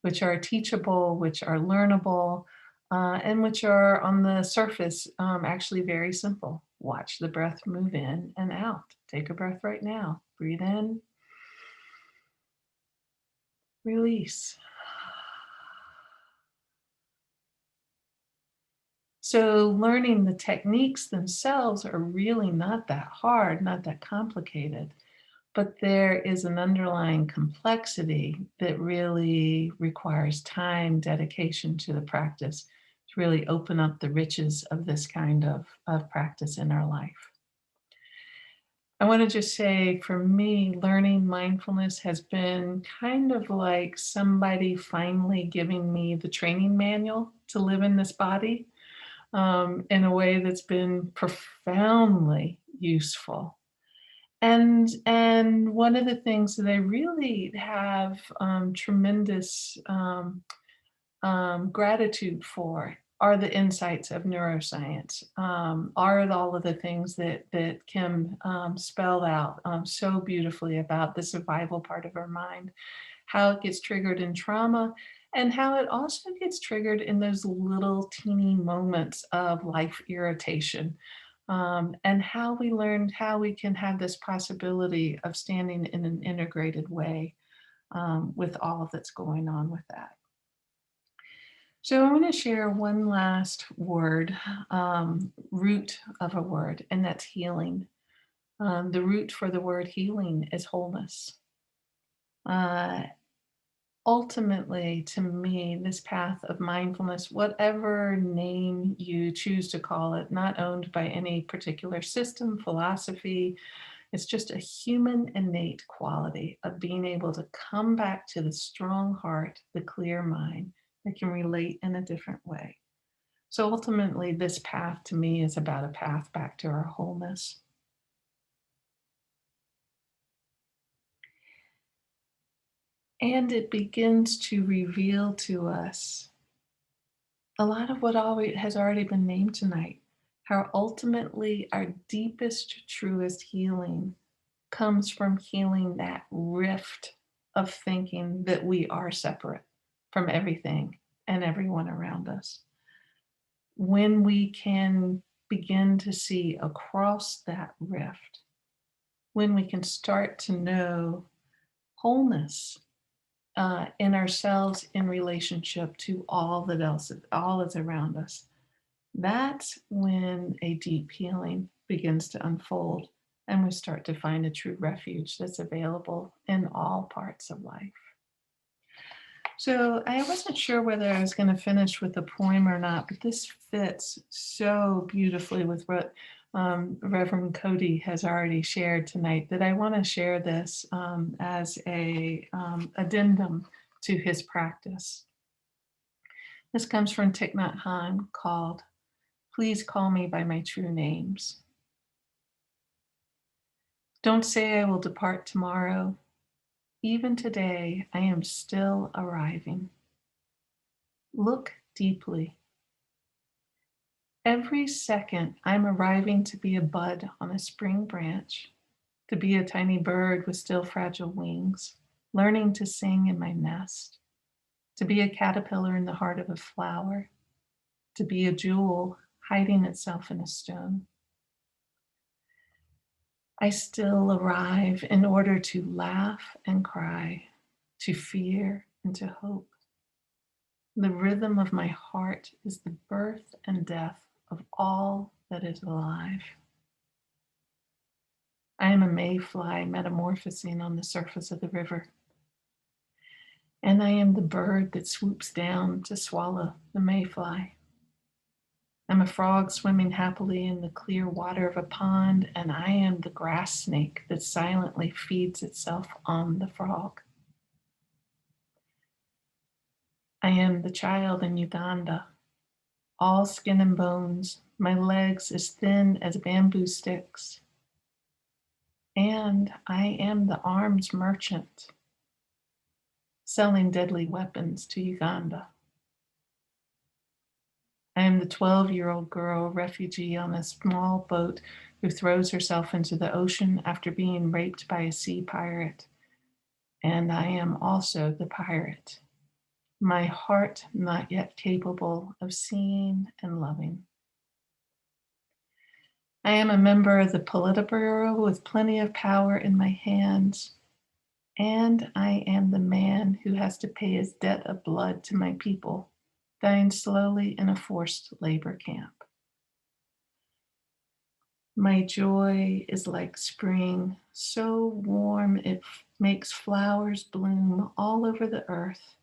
which are teachable, which are learnable, and which are on the surface actually very simple. Watch the breath move in and out. Take a breath right now. Breathe in, release. So learning the techniques themselves are really not that hard, not that complicated, but there is an underlying complexity that really requires time, dedication to the practice to really open up the riches of this kind of practice in our life. I want to just say, for me, learning mindfulness has been kind of like somebody finally giving me the training manual to live in this body in a way that's been profoundly useful. And one of the things that I really have tremendous gratitude for are the insights of neuroscience, are all of the things that Kim spelled out so beautifully about the survival part of our mind, how it gets triggered in trauma, and how it also gets triggered in those little teeny moments of life irritation. And how we learned how we can have this possibility of standing in an integrated way with all that's going on with that. So I want to share one last word, root of a word, and that's healing. The root for the word healing is wholeness. Ultimately, to me, this path of mindfulness, whatever name you choose to call it, not owned by any particular system, philosophy, it's just a human innate quality of being able to come back to the strong heart, the clear mind that can relate in a different way. So ultimately, this path to me is about a path back to our wholeness. And it begins to reveal to us a lot of what has already been named tonight, how ultimately our deepest, truest healing comes from healing that rift of thinking that we are separate from everything and everyone around us. When we can begin to see across that rift, when we can start to know wholeness in ourselves in relationship to all that's around us, that's when a deep healing begins to unfold and we start to find a true refuge that's available in all parts of life. So I wasn't sure whether I was going to finish with a poem or not, but this fits so beautifully with what Reverend Cody has already shared tonight that I want to share this as a addendum to his practice. This comes from Thich Nhat Hanh, called "Please Call Me by My True Names." Don't say I will depart tomorrow. Even today, I am still arriving. Look deeply. Every second, I'm arriving to be a bud on a spring branch, to be a tiny bird with still fragile wings, learning to sing in my nest, to be a caterpillar in the heart of a flower, to be a jewel hiding itself in a stone. I still arrive in order to laugh and cry, to fear and to hope. The rhythm of my heart is the birth and death of all that is alive. I am a mayfly metamorphosing on the surface of the river. And I am the bird that swoops down to swallow the mayfly. I'm a frog swimming happily in the clear water of a pond, and I am the grass snake that silently feeds itself on the frog. I am the child in Uganda, all skin and bones, my legs as thin as bamboo sticks. And I am the arms merchant, selling deadly weapons to Uganda. I am the 12-year-old girl refugee on a small boat who throws herself into the ocean after being raped by a sea pirate. And I am also the pirate, my heart not yet capable of seeing and loving. I am a member of the Politburo with plenty of power in my hands, and I am the man who has to pay his debt of blood to my people, dying slowly in a forced labor camp. My joy is like spring, so warm it makes flowers bloom all over the earth.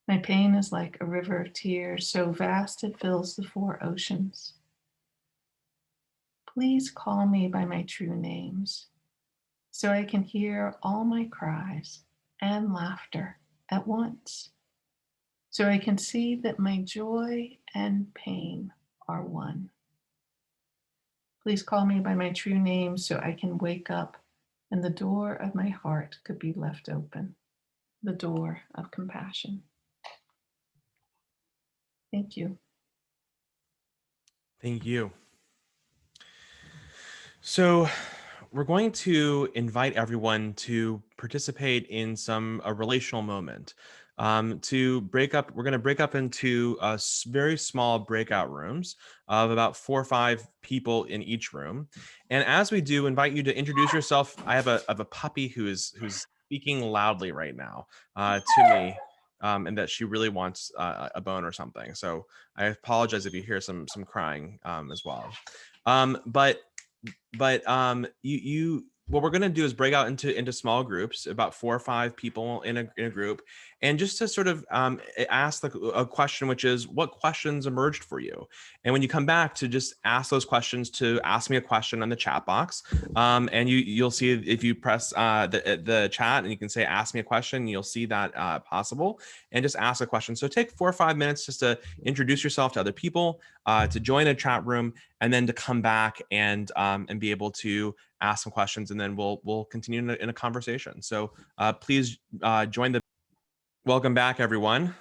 My pain is like a river of tears, so vast it fills the 4 oceans. Please call me by my true names, so I can hear all my cries and laughter at once, so I can see that my joy and pain are one. Please call me by my true name so I can wake up and the door of my heart could be left open, the door of compassion. Thank you. Thank you. So we're going to invite everyone to participate in a relational moment. To break up, we're going to break up into very small breakout rooms of about 4 or 5 people in each room. And as we do, invite you to introduce yourself. I have a puppy who's speaking loudly right now to me, and that she really wants a bone or something. So I apologize if you hear some crying as well. But you what we're going to do is break out into small groups, about 4 or 5 people in a group, and just to sort of ask a question, which is, what questions emerged for you? And when you come back, to just ask those questions, to ask me a question on the chat box, and you'll see, if you press the chat and you can say ask me a question, you'll see that possible, and just ask a question. So take 4 or 5 minutes just to introduce yourself to other people, to join a chat room, and then to come back and be able to ask some questions, and then we'll continue in a conversation. So please join the. Welcome back, everyone.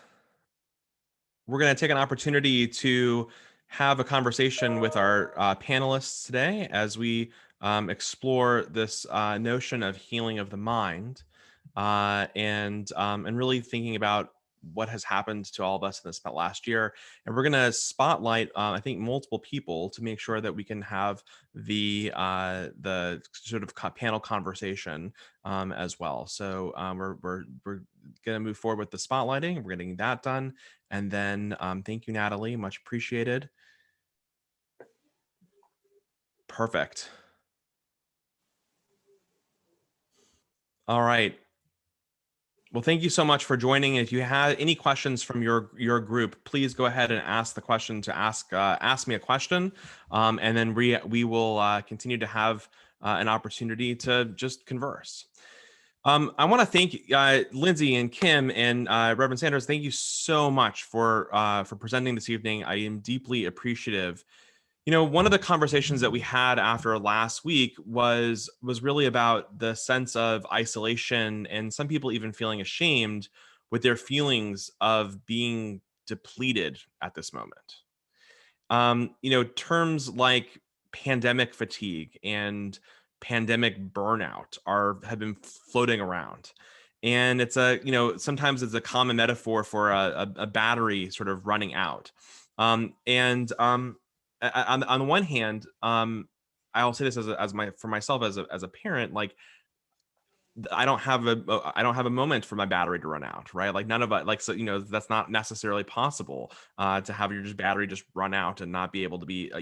We're going to take an opportunity to have a conversation with our panelists today as we explore this notion of healing of the mind, and really thinking about what has happened to all of us in this last year. And we're going to spotlight, I think, multiple people to make sure that we can have the sort of panel conversation as well. So we're going to move forward with the spotlighting. We're getting that done. And then thank you, Natalie. Much appreciated. Perfect. All right. Well, thank you so much for joining. If you have any questions from your group, please go ahead and ask the question to ask me a question, and then we will continue to have an opportunity to just converse. I want to thank Lindsay and Kim and Reverend Sanders. Thank you so much for presenting this evening. I am deeply appreciative. You know, one of the conversations that we had after last week was really about the sense of isolation, and some people even feeling ashamed with their feelings of being depleted at this moment. You know, terms like pandemic fatigue and pandemic burnout have been floating around. And it's sometimes it's a common metaphor for a battery sort of running out. On the one hand, I'll say this for myself as a parent, like, I don't have a moment for my battery to run out, right? Like, none of it, like, so, that's not necessarily possible to have your battery just run out and not be able to be,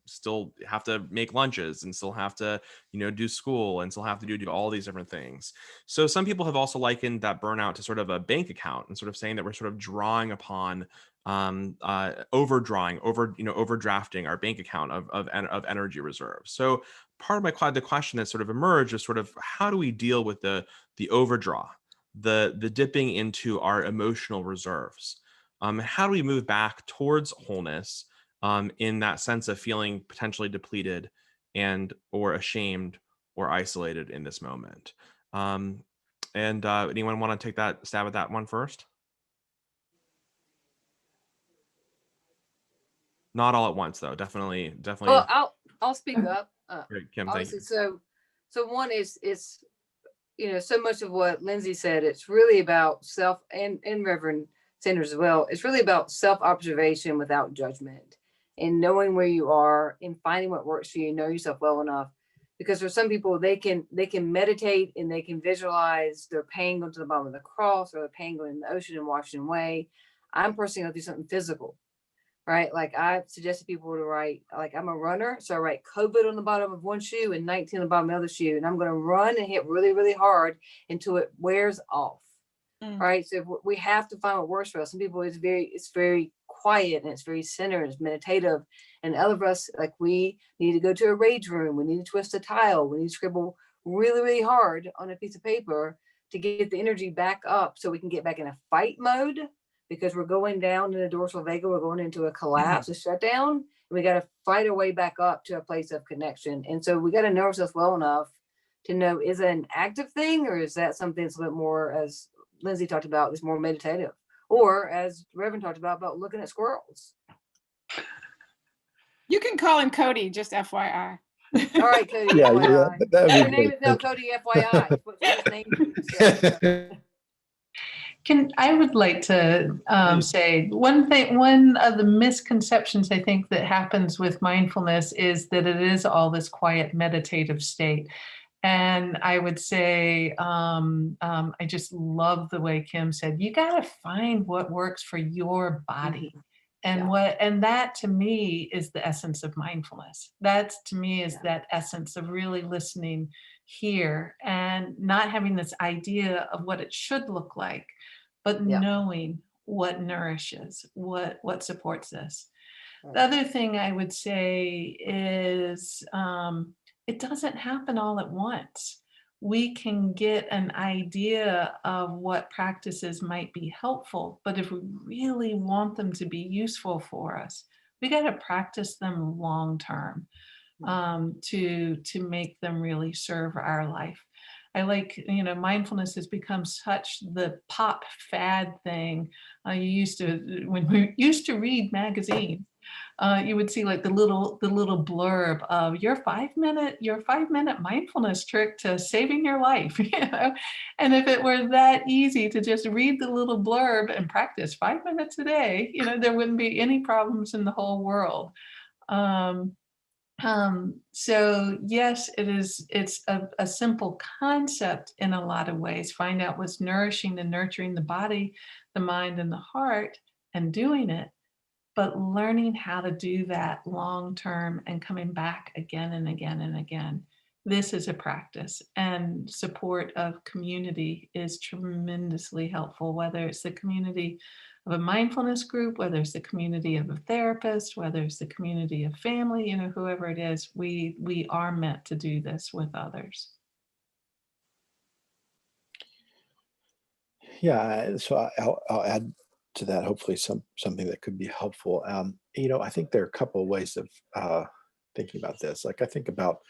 still have to make lunches and still have to, do school and still have to do all these different things. So some people have also likened that burnout to sort of a bank account, and sort of saying that we're sort of drawing upon overdrawing, overdrafting our bank account of energy reserves. So part of the question that sort of emerged is sort of how do we deal with the overdraw, the dipping into our emotional reserves? How do we move back towards wholeness in that sense of feeling potentially depleted and or ashamed or isolated in this moment? And anyone want to take that stab at that one first? Not all at once, though. Definitely. Well, I'll speak up. Great, Kim. Thank Obviously, you. so one is so much of what Lindsay said. It's really about self and Reverend Sanders as well. It's really about self-observation without judgment and knowing where you are and finding what works for you. Know yourself well enough, because for some people they can meditate and they can visualize their pain going to the bottom of the cross or the pain going in the ocean and washing away. I'm personally going to do something physical. Right. Like I suggested people to write, like I'm a runner. So I write COVID on the bottom of one shoe and 19 on the bottom of the other shoe. And I'm going to run and hit really, really hard until it wears off. Right. So we have to find what works for us. Some people it's very quiet and it's very centered, it's meditative. And other of us, like we need to go to a rage room. We need to twist a tile. We need to scribble really, really hard on a piece of paper to get the energy back up so we can get back in a fight mode. Because we're going down in the dorsal vagal, we're going into a collapse, a shutdown, and we got to fight our way back up to a place of connection. And so we got to know ourselves well enough to know, is it an active thing or is that something that's a bit more, as Lindsay talked about, is more meditative? Or as Reverend talked about looking at squirrels. You can call him Cody, just FYI. All right, Cody. Yeah, FYI. that would Your be name great. is now Cody FYI. What she just named you. So. I would like to say one of the misconceptions I think that happens with mindfulness is that it is all this quiet meditative state. And I would say, I just love the way Kim said, you got to find what works for your body. And that to me is the essence of mindfulness. That to me is that essence of really listening here and not having this idea of what it should look like, but knowing what nourishes, what supports this. The other thing I would say is it doesn't happen all at once. We can get an idea of what practices might be helpful, but if we really want them to be useful for us, we got to practice them long term to make them really serve our life. I like, mindfulness has become such the pop fad thing. When we used to read magazines, you would see like the little blurb of your 5 minute mindfulness trick to saving your life. And if it were that easy to just read the little blurb and practice 5 minutes a day, there wouldn't be any problems in the whole world. So yes, it's a simple concept in a lot of ways. Find out what's nourishing and nurturing the body, the mind, and the heart, and doing it, but learning how to do that long term and coming back again and again and again. This is a practice, and support of community is tremendously helpful, whether it's the community of a mindfulness group, whether it's the community of a therapist, whether it's the community of family, whoever it is, we are meant to do this with others. Yeah, so I'll add to that, hopefully something that could be helpful. I think there are a couple of ways of thinking about this. Like I think about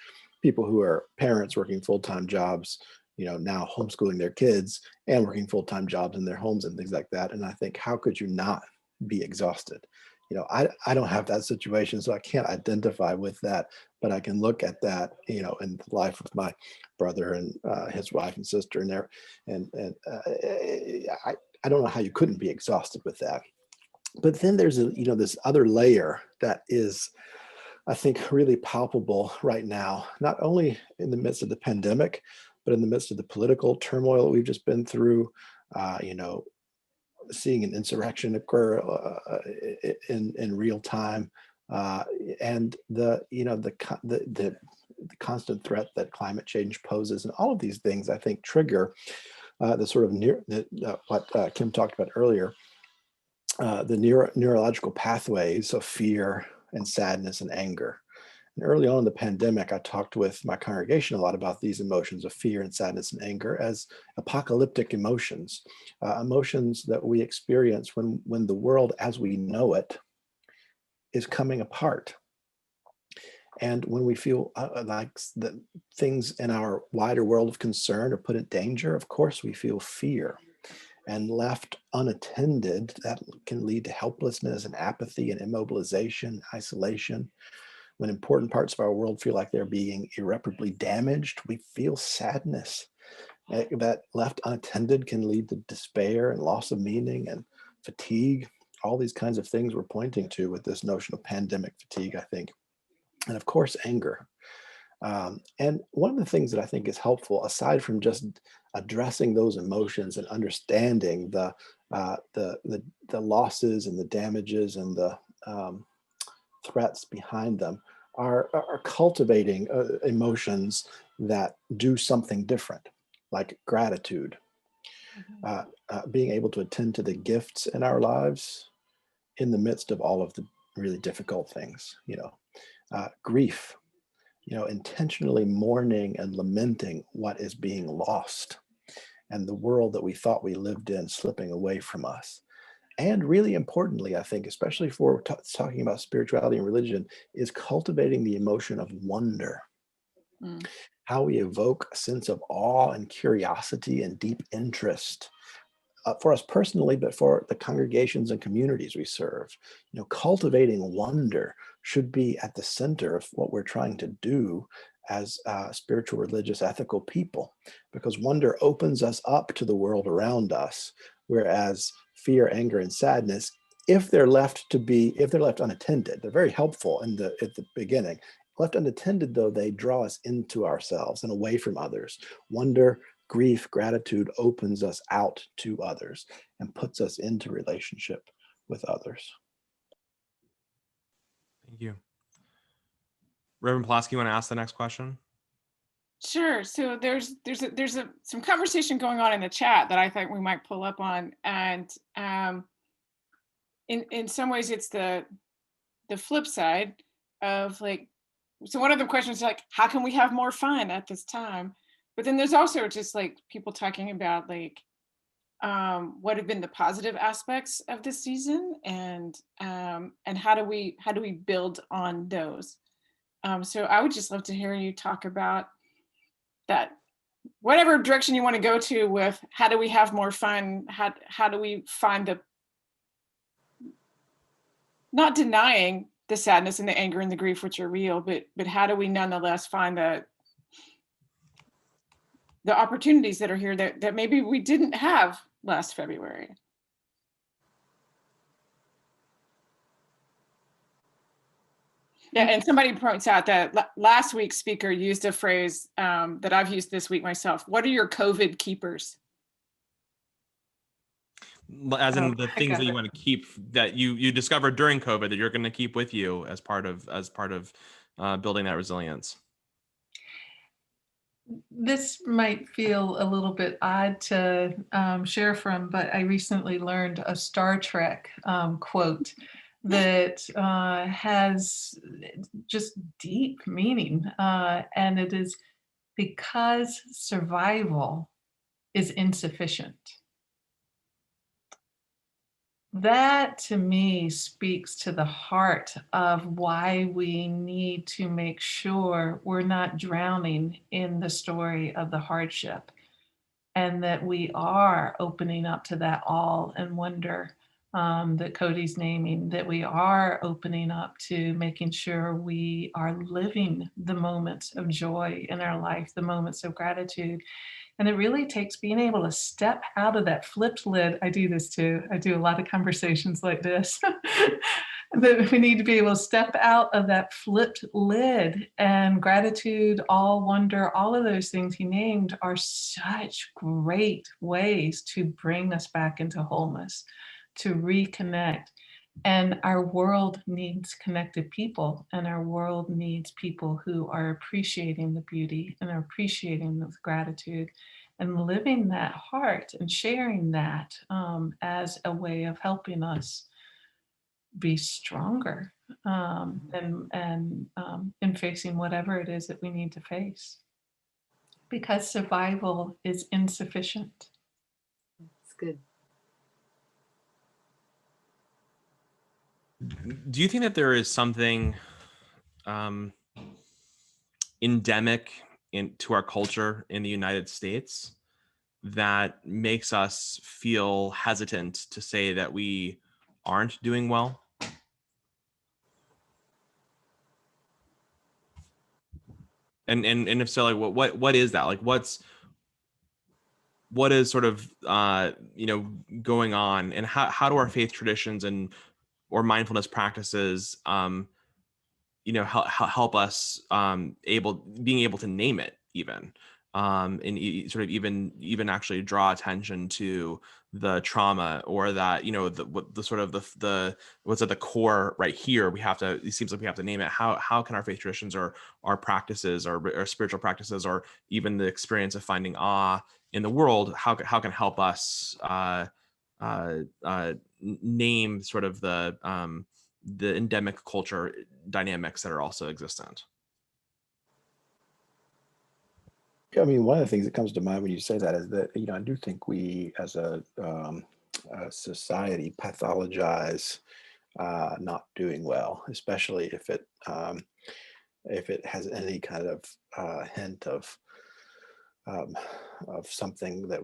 people who are parents working full-time jobs, now homeschooling their kids and working full-time jobs in their homes and things like that. And I think, how could you not be exhausted? I don't have that situation, so I can't identify with that, but I can look at that, in the life of my brother and his wife and sister and I don't know how you couldn't be exhausted with that. But then there's this other layer that is, I think, really palpable right now, not only in the midst of the pandemic, but in the midst of the political turmoil that we've just been through, seeing an insurrection occur in real time, and the constant threat that climate change poses, and all of these things, I think, trigger the sort of what Kim talked about earlier, the neurological pathways of fear and sadness and anger. And early on in the pandemic, I talked with my congregation a lot about these emotions of fear and sadness and anger as apocalyptic emotions, emotions that we experience when the world as we know it is coming apart. And when we feel like the things in our wider world of concern are put in danger, of course we feel fear. And left unattended, that can lead to helplessness and apathy and immobilization, isolation. When important parts of our world feel like they're being irreparably damaged, we feel sadness. That left unattended can lead to despair and loss of meaning and fatigue. All these kinds of things we're pointing to with this notion of pandemic fatigue, I think. And of course, anger. And one of the things that I think is helpful, aside from just addressing those emotions and understanding the losses and the damages and the threats behind them, are cultivating emotions that do something different, like gratitude, being able to attend to the gifts in our lives in the midst of all of the really difficult things, grief, intentionally mourning and lamenting what is being lost and the world that we thought we lived in slipping away from us. And really importantly, I think, especially for talking about spirituality and religion, is cultivating the emotion of wonder. Mm. How we evoke a sense of awe and curiosity and deep interest for us personally, but for the congregations and communities we serve. Cultivating wonder should be at the center of what we're trying to do as spiritual, religious, ethical people, because wonder opens us up to the world around us, whereas fear, anger, and sadness, if they're left unattended, they're very helpful at the beginning. Left unattended, though, they draw us into ourselves and away from others. Wonder, grief, gratitude opens us out to others and puts us into relationship with others. Thank you. Reverend Pulaski, you want to ask the next question? Sure. So there's some conversation going on in the chat that I think we might pull up on, and in some ways it's the flip side of like. So one of the questions is like, how can we have more fun at this time? But then there's also just like people talking about like what have been the positive aspects of this season, and how do we build on those? So I would just love to hear you talk about that, whatever direction you want to go to with how do we have more fun? How do we find the, not denying the sadness and the anger and the grief, which are real, but how do we nonetheless find the opportunities that are here that maybe we didn't have last February? Yeah, and somebody points out that last week's speaker used a phrase that I've used this week myself. What are your COVID keepers? As in the I things got that you it. want to keep, that you discovered during COVID that you're going to keep with you as part of building that resilience. This might feel a little bit odd to share from, but I recently learned a Star Trek quote that has just deep meaning. And it is, because survival is insufficient. That to me speaks to the heart of why we need to make sure we're not drowning in the story of the hardship, and that we are opening up to that awe and wonder that Cody's naming, that we are opening up to making sure we are living the moments of joy in our life, the moments of gratitude. And it really takes being able to step out of that flipped lid. I do this too. I do a lot of conversations like this. That we need to be able to step out of that flipped lid, and gratitude, all wonder, all of those things he named are such great ways to bring us back into wholeness, to reconnect. And our world needs connected people, and our world needs people who are appreciating the beauty and are appreciating the gratitude and living that heart and sharing that as a way of helping us be stronger in facing whatever it is that we need to face. Because survival is insufficient. It's good. Do you think that there is something endemic to our culture in the United States that makes us feel hesitant to say that we aren't doing well? And if so, like what is that? Like what is sort of going on, and how do our faith traditions or mindfulness practices help us being able to name it even, and sort of even actually draw attention to the trauma, or that the sort of the what's at the core right here. It seems like we have to name it. How can our faith traditions or our practices or spiritual practices, or even the experience of finding awe in the world, how can help us name sort of the endemic culture dynamics that are also existent? I mean, one of the things that comes to mind when you say that is that, I do think we as a society pathologize not doing well, especially if it has any kind of hint of something that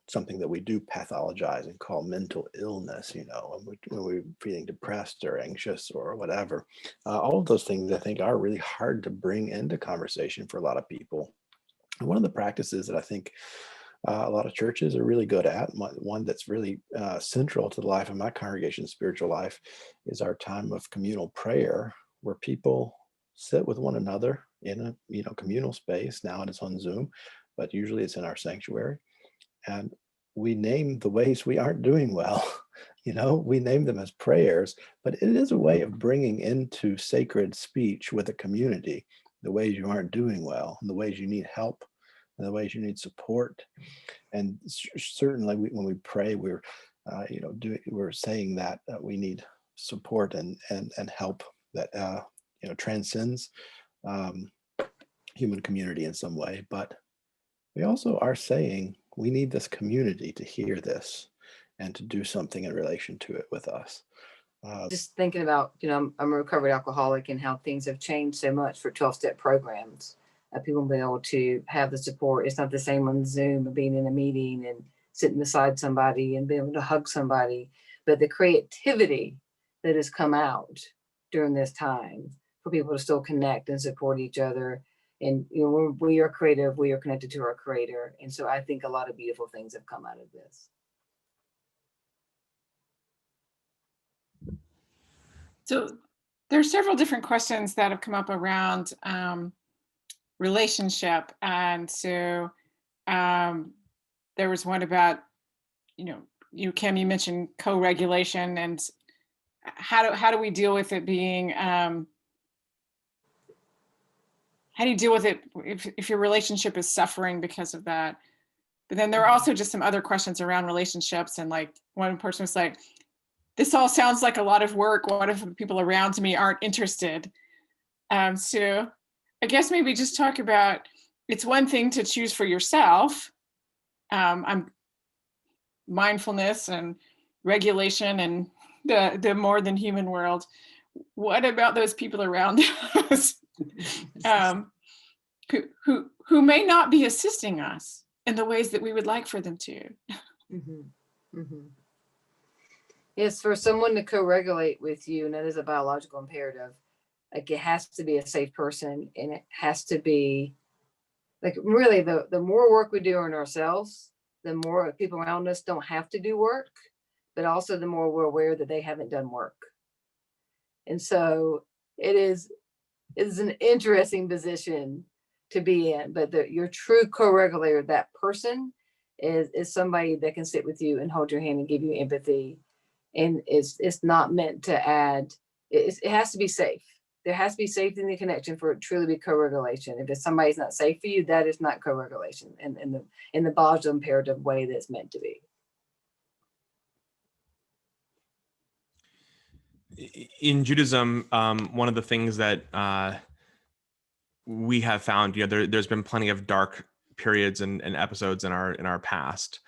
something that we do pathologize and call mental illness. When we're feeling depressed or anxious or whatever. All of those things I think are really hard to bring into conversation for a lot of people. And one of the practices that I think a lot of churches are really good at, one that's really central to the life of my congregation's spiritual life, is our time of communal prayer, where people sit with one another in a communal space. Now it's on Zoom, but usually it's in our sanctuary, and we name the ways we aren't doing well. We name them as prayers, but it is a way of bringing into sacred speech with a community the ways you aren't doing well, and the ways you need help, and the ways you need support. And certainly when we pray, we're saying that we need support and help that transcends human community in some way. But we also are saying we need this community to hear this and to do something in relation to it with us. Just thinking about, I'm a recovered alcoholic, and how things have changed so much for 12-step programs. People being able to have the support. It's not the same on Zoom, or being in a meeting and sitting beside somebody and being able to hug somebody, but the creativity that has come out during this time for people to still connect and support each other. And when we are creative, we are connected to our Creator. And so I think a lot of beautiful things have come out of this. So there are several different questions that have come up around relationship. And so there was one about, Kim, you mentioned co-regulation, and how do we deal with it being, how do you deal with it if your relationship is suffering because of that? But then there are also just some other questions around relationships. And like one person was like, this all sounds like a lot of work. What if the people around me aren't interested? So I guess maybe just talk about, it's one thing to choose for yourself. I'm mindfulness and regulation and the more than human world. What about those people around us who may not be assisting us in the ways that we would like for them to? Mm-hmm. Mm-hmm. Yes, for someone to co-regulate with you, and that is a biological imperative. Like, it has to be a safe person, and it has to be like, really, the more work we do on ourselves, the more people around us don't have to do work, but also the more we're aware that they haven't done work. And so it is an interesting position to be in, but your true co-regulator, that person is somebody that can sit with you and hold your hand and give you empathy. And it's not meant to add, it has to be safe. There has to be safety in the connection for it truly be co-regulation. If somebody's not safe for you, that is not co-regulation in the biological imperative way that's meant to be. in Judaism, one of the things that we have found, there's been plenty of dark periods and episodes in our past,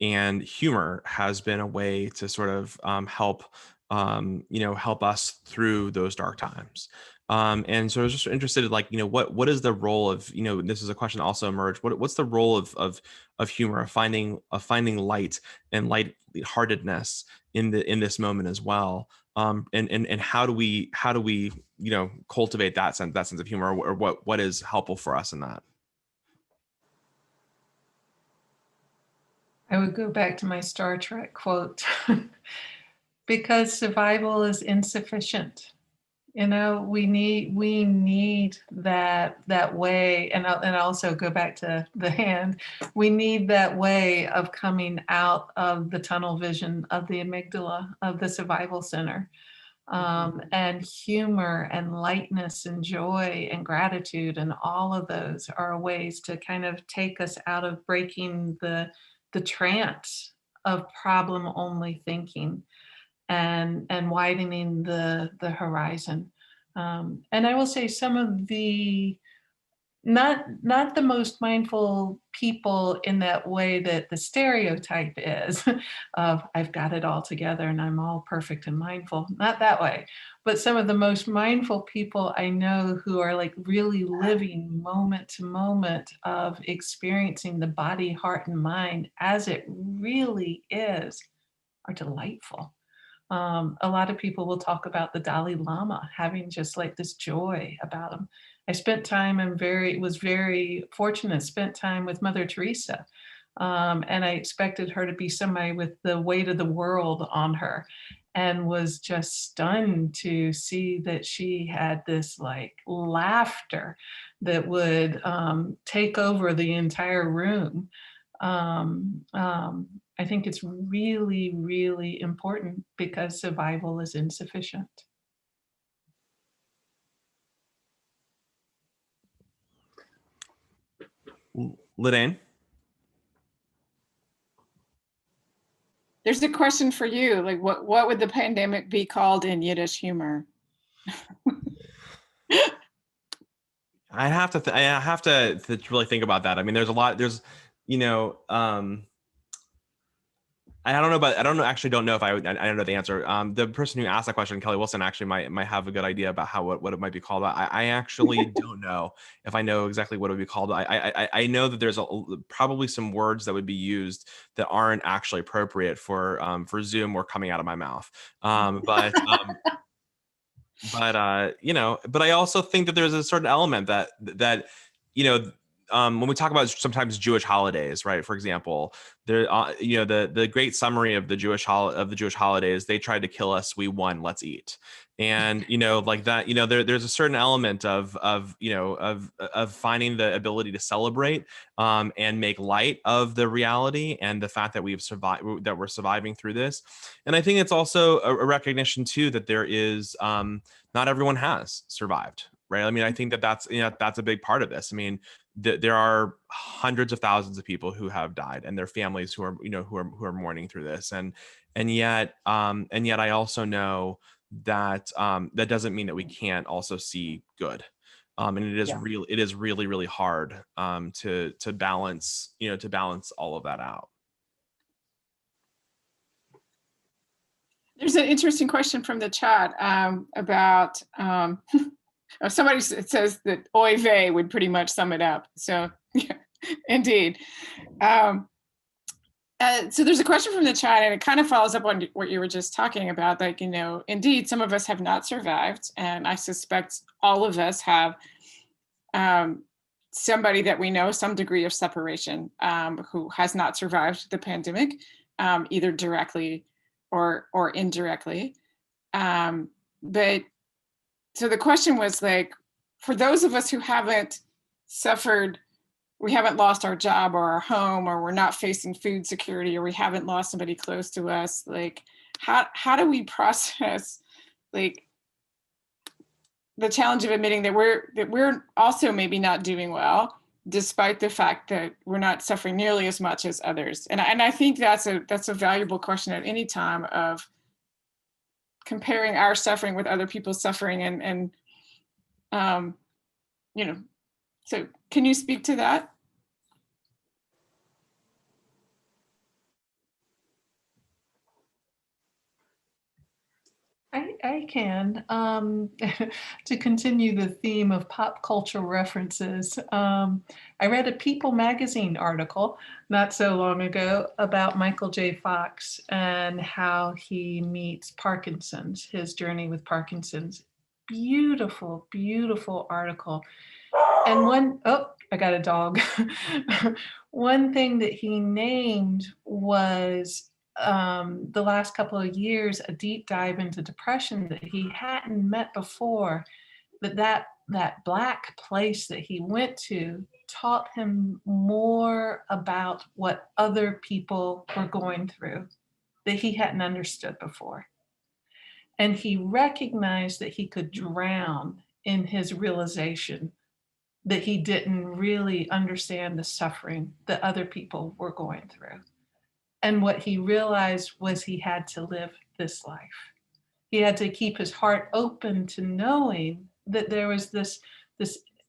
and humor has been a way to sort of help help us through those dark times. And so I was just interested in, like, what is the role of, this is a question also emerged. What's the role of humor, of finding light and lightheartedness in this moment as well? And how do we cultivate that sense of humor, or what is helpful for us in that? I would go back to my Star Trek quote because survival is insufficient. We need that way, and also go back to the hand. We need that way of coming out of the tunnel vision of the amygdala, of the survival center. And humor and lightness and joy and gratitude and all of those are ways to kind of take us out of breaking the trance of problem only thinking and widening the horizon. And I will say some of the not the most mindful people in that way that the stereotype is of I've got it all together and I'm all perfect and mindful. Not that way, but some of the most mindful people I know who are like really living moment to moment of experiencing the body, heart, and mind as it really is are delightful. A lot of people will talk about the Dalai Lama having just like this joy about him. I spent time and was very fortunate, spent time with Mother Teresa. And I expected her to be somebody with the weight of the world on her, and was just stunned to see that she had this like laughter that would take over the entire room. I think it's really, really important because survival is insufficient. Lydane? There's a question for you. Like, what would the pandemic be called in Yiddish humor? I have to really think about that. I mean, there's a lot. I don't know, but I don't know if I don't know the answer. The person who asked that question, Kelly Wilson, actually might have a good idea about what it might be called. I actually don't know if I know exactly what it would be called. I know that there's probably some words that would be used that aren't actually appropriate for Zoom or coming out of my mouth. But I also think that there's a certain element that when we talk about sometimes Jewish holidays, right? For example, there, the great summary of the Jewish holidays: they tried to kill us, we won, let's eat. And like that, there's a certain element of finding the ability to celebrate and make light of the reality and the fact that we've survived, that we're surviving through this. And I think it's also a recognition too that there is not everyone has survived, right? I mean, I think that's a big part of this. I mean, there are hundreds of thousands of people who have died, and their families who are mourning through this, and yet I also know that that doesn't mean that we can't also see good, and it is really, really hard to balance all of that out. There's an interesting question from the chat about somebody says that oy vey would pretty much sum it up. So yeah, indeed. So there's a question from the chat, and it kind of follows up on what you were just talking about. Like, indeed, some of us have not survived, and I suspect all of us have somebody that we know, some degree of separation, who has not survived the pandemic, either directly or indirectly. But so the question was like, for those of us who haven't suffered, we haven't lost our job or our home, or we're not facing food security, or we haven't lost somebody close to us, like how do we process like the challenge of admitting that we're also maybe not doing well, despite the fact that we're not suffering nearly as much as others? And I think that's a valuable question at any time of comparing our suffering with other people's suffering, and you know, so can you speak to that? I can. To continue the theme of pop culture references, I read a People magazine article not so long ago about Michael J. Fox and how he meets Parkinson's, his journey with Parkinson's. Beautiful, beautiful article. And I got a dog. One thing that he named was the last couple of years, a deep dive into depression that he hadn't met before. But that Black place that he went to taught him more about what other people were going through that he hadn't understood before. And he recognized that he could drown in his realization that he didn't really understand the suffering that other people were going through. And what he realized was he had to live this life. He had to keep his heart open to knowing that there was this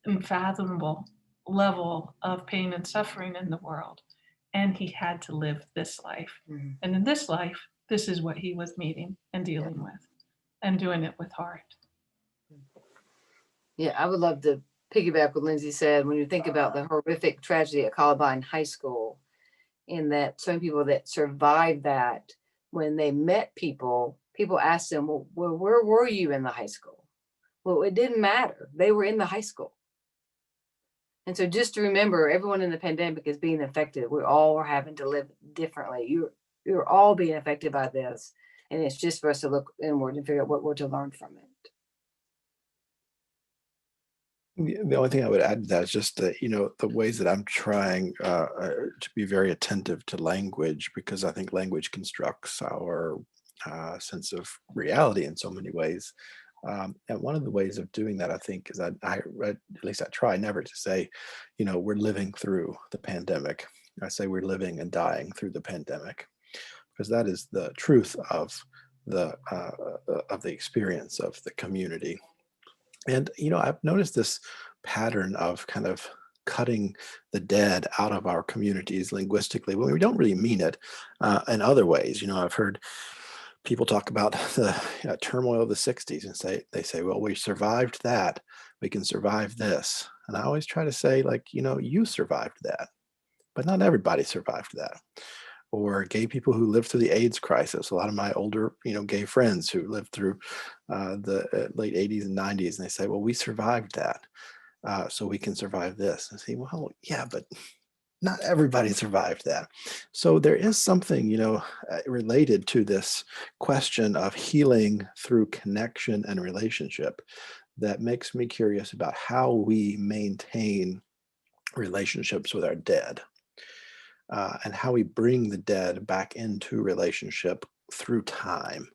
unfathomable level of pain and suffering in the world. And he had to live this life. Mm-hmm. And in this life, this is what he was meeting and dealing with and doing it with heart. Yeah, I would love to piggyback what Lindsay said. When you think about the horrific tragedy at Columbine High School, in that some people that survived that, when they met people asked them, well, where were you in the high school? Well, it didn't matter. They were in the high school. And so just to remember, everyone in the pandemic is being affected. We all are having to live differently. You're all being affected by this. And it's just for us to look inward and figure out what we're to learn from it. The only thing I would add to that is just that, the ways that I'm trying to be very attentive to language, because I think language constructs our sense of reality in so many ways. And one of the ways of doing that, I think, is at least I try never to say, we're living through the pandemic. I say we're living and dying through the pandemic, because that is the truth of the experience of the community. And, I've noticed this pattern of kind of cutting the dead out of our communities linguistically when we don't really mean it in other ways. I've heard people talk about the turmoil of the 60s and they say, well, we survived that. We can survive this. And I always try to say, you survived that, but not everybody survived that. Or gay people who lived through the AIDS crisis. A lot of my older, gay friends who lived through the late 80s and 90s, and they say, well, we survived that, so we can survive this. And I say, well, yeah, but not everybody survived that. So there is something, related to this question of healing through connection and relationship that makes me curious about how we maintain relationships with our dead. And how we bring the dead back into relationship through time,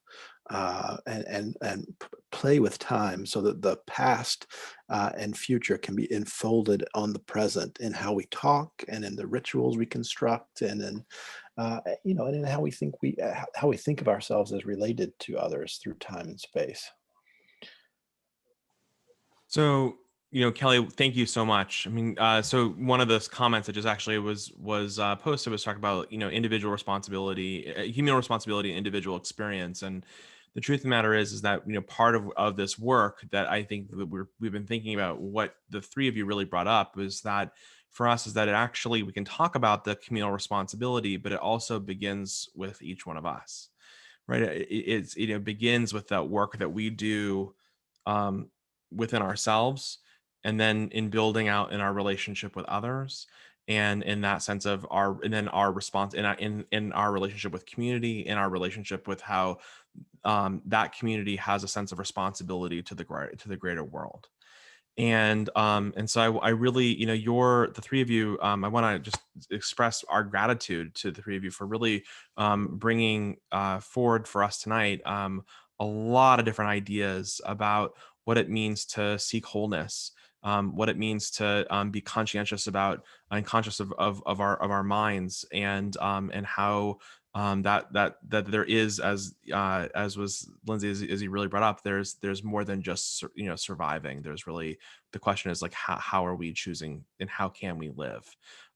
and play with time so that the past and future can be enfolded on the present in how we talk and in the rituals we construct, and in and in how we think of ourselves as related to others through time and space. So, Kelly, thank you so much. I mean, so one of those comments that just actually was posted was talking about, individual responsibility, communal responsibility, and individual experience. And the truth of the matter is that, part of this work that I think that we've been thinking about, what the three of you really brought up, is that for us is that we can talk about the communal responsibility, but it also begins with each one of us, right? It begins with that work that we do within ourselves, and then in building out in our relationship with others, and in that sense of our response in our relationship with community, in our relationship with how that community has a sense of responsibility to the greater world. And so I really, the three of you, I want to just express our gratitude to the three of you for really bringing forward for us tonight a lot of different ideas about what it means to seek wholeness, what it means to be conscientious about and conscious of our minds, and how that there is, as was Lindsay, as he really brought up, there's more than just surviving. There's really, the question is like, how are we choosing, and how can we live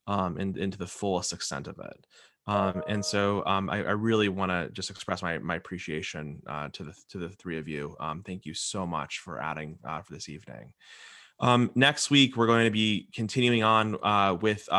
into the fullest extent of it. And so I really want to just express my appreciation to the three of you. Thank you so much for adding for this evening. Next week, we're going to be continuing on with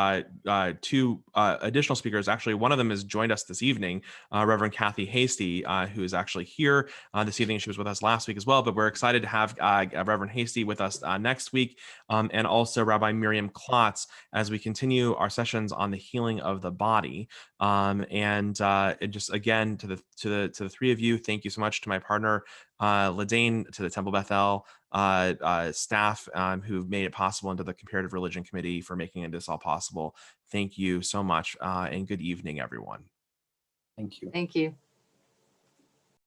two additional speakers. Actually, one of them has joined us this evening, Reverend Kathy Hasty, who is actually here this evening. She was with us last week as well, but we're excited to have Reverend Hasty with us next week, and also Rabbi Miriam Klotz, as we continue our sessions on the healing of the body. And just again, to the three of you, thank you so much. To my partner, Ladane, to the Temple Bethel staff who've made it possible, and to the Comparative Religion Committee for making this all possible. Thank you so much, and good evening, everyone. Thank you. Thank you.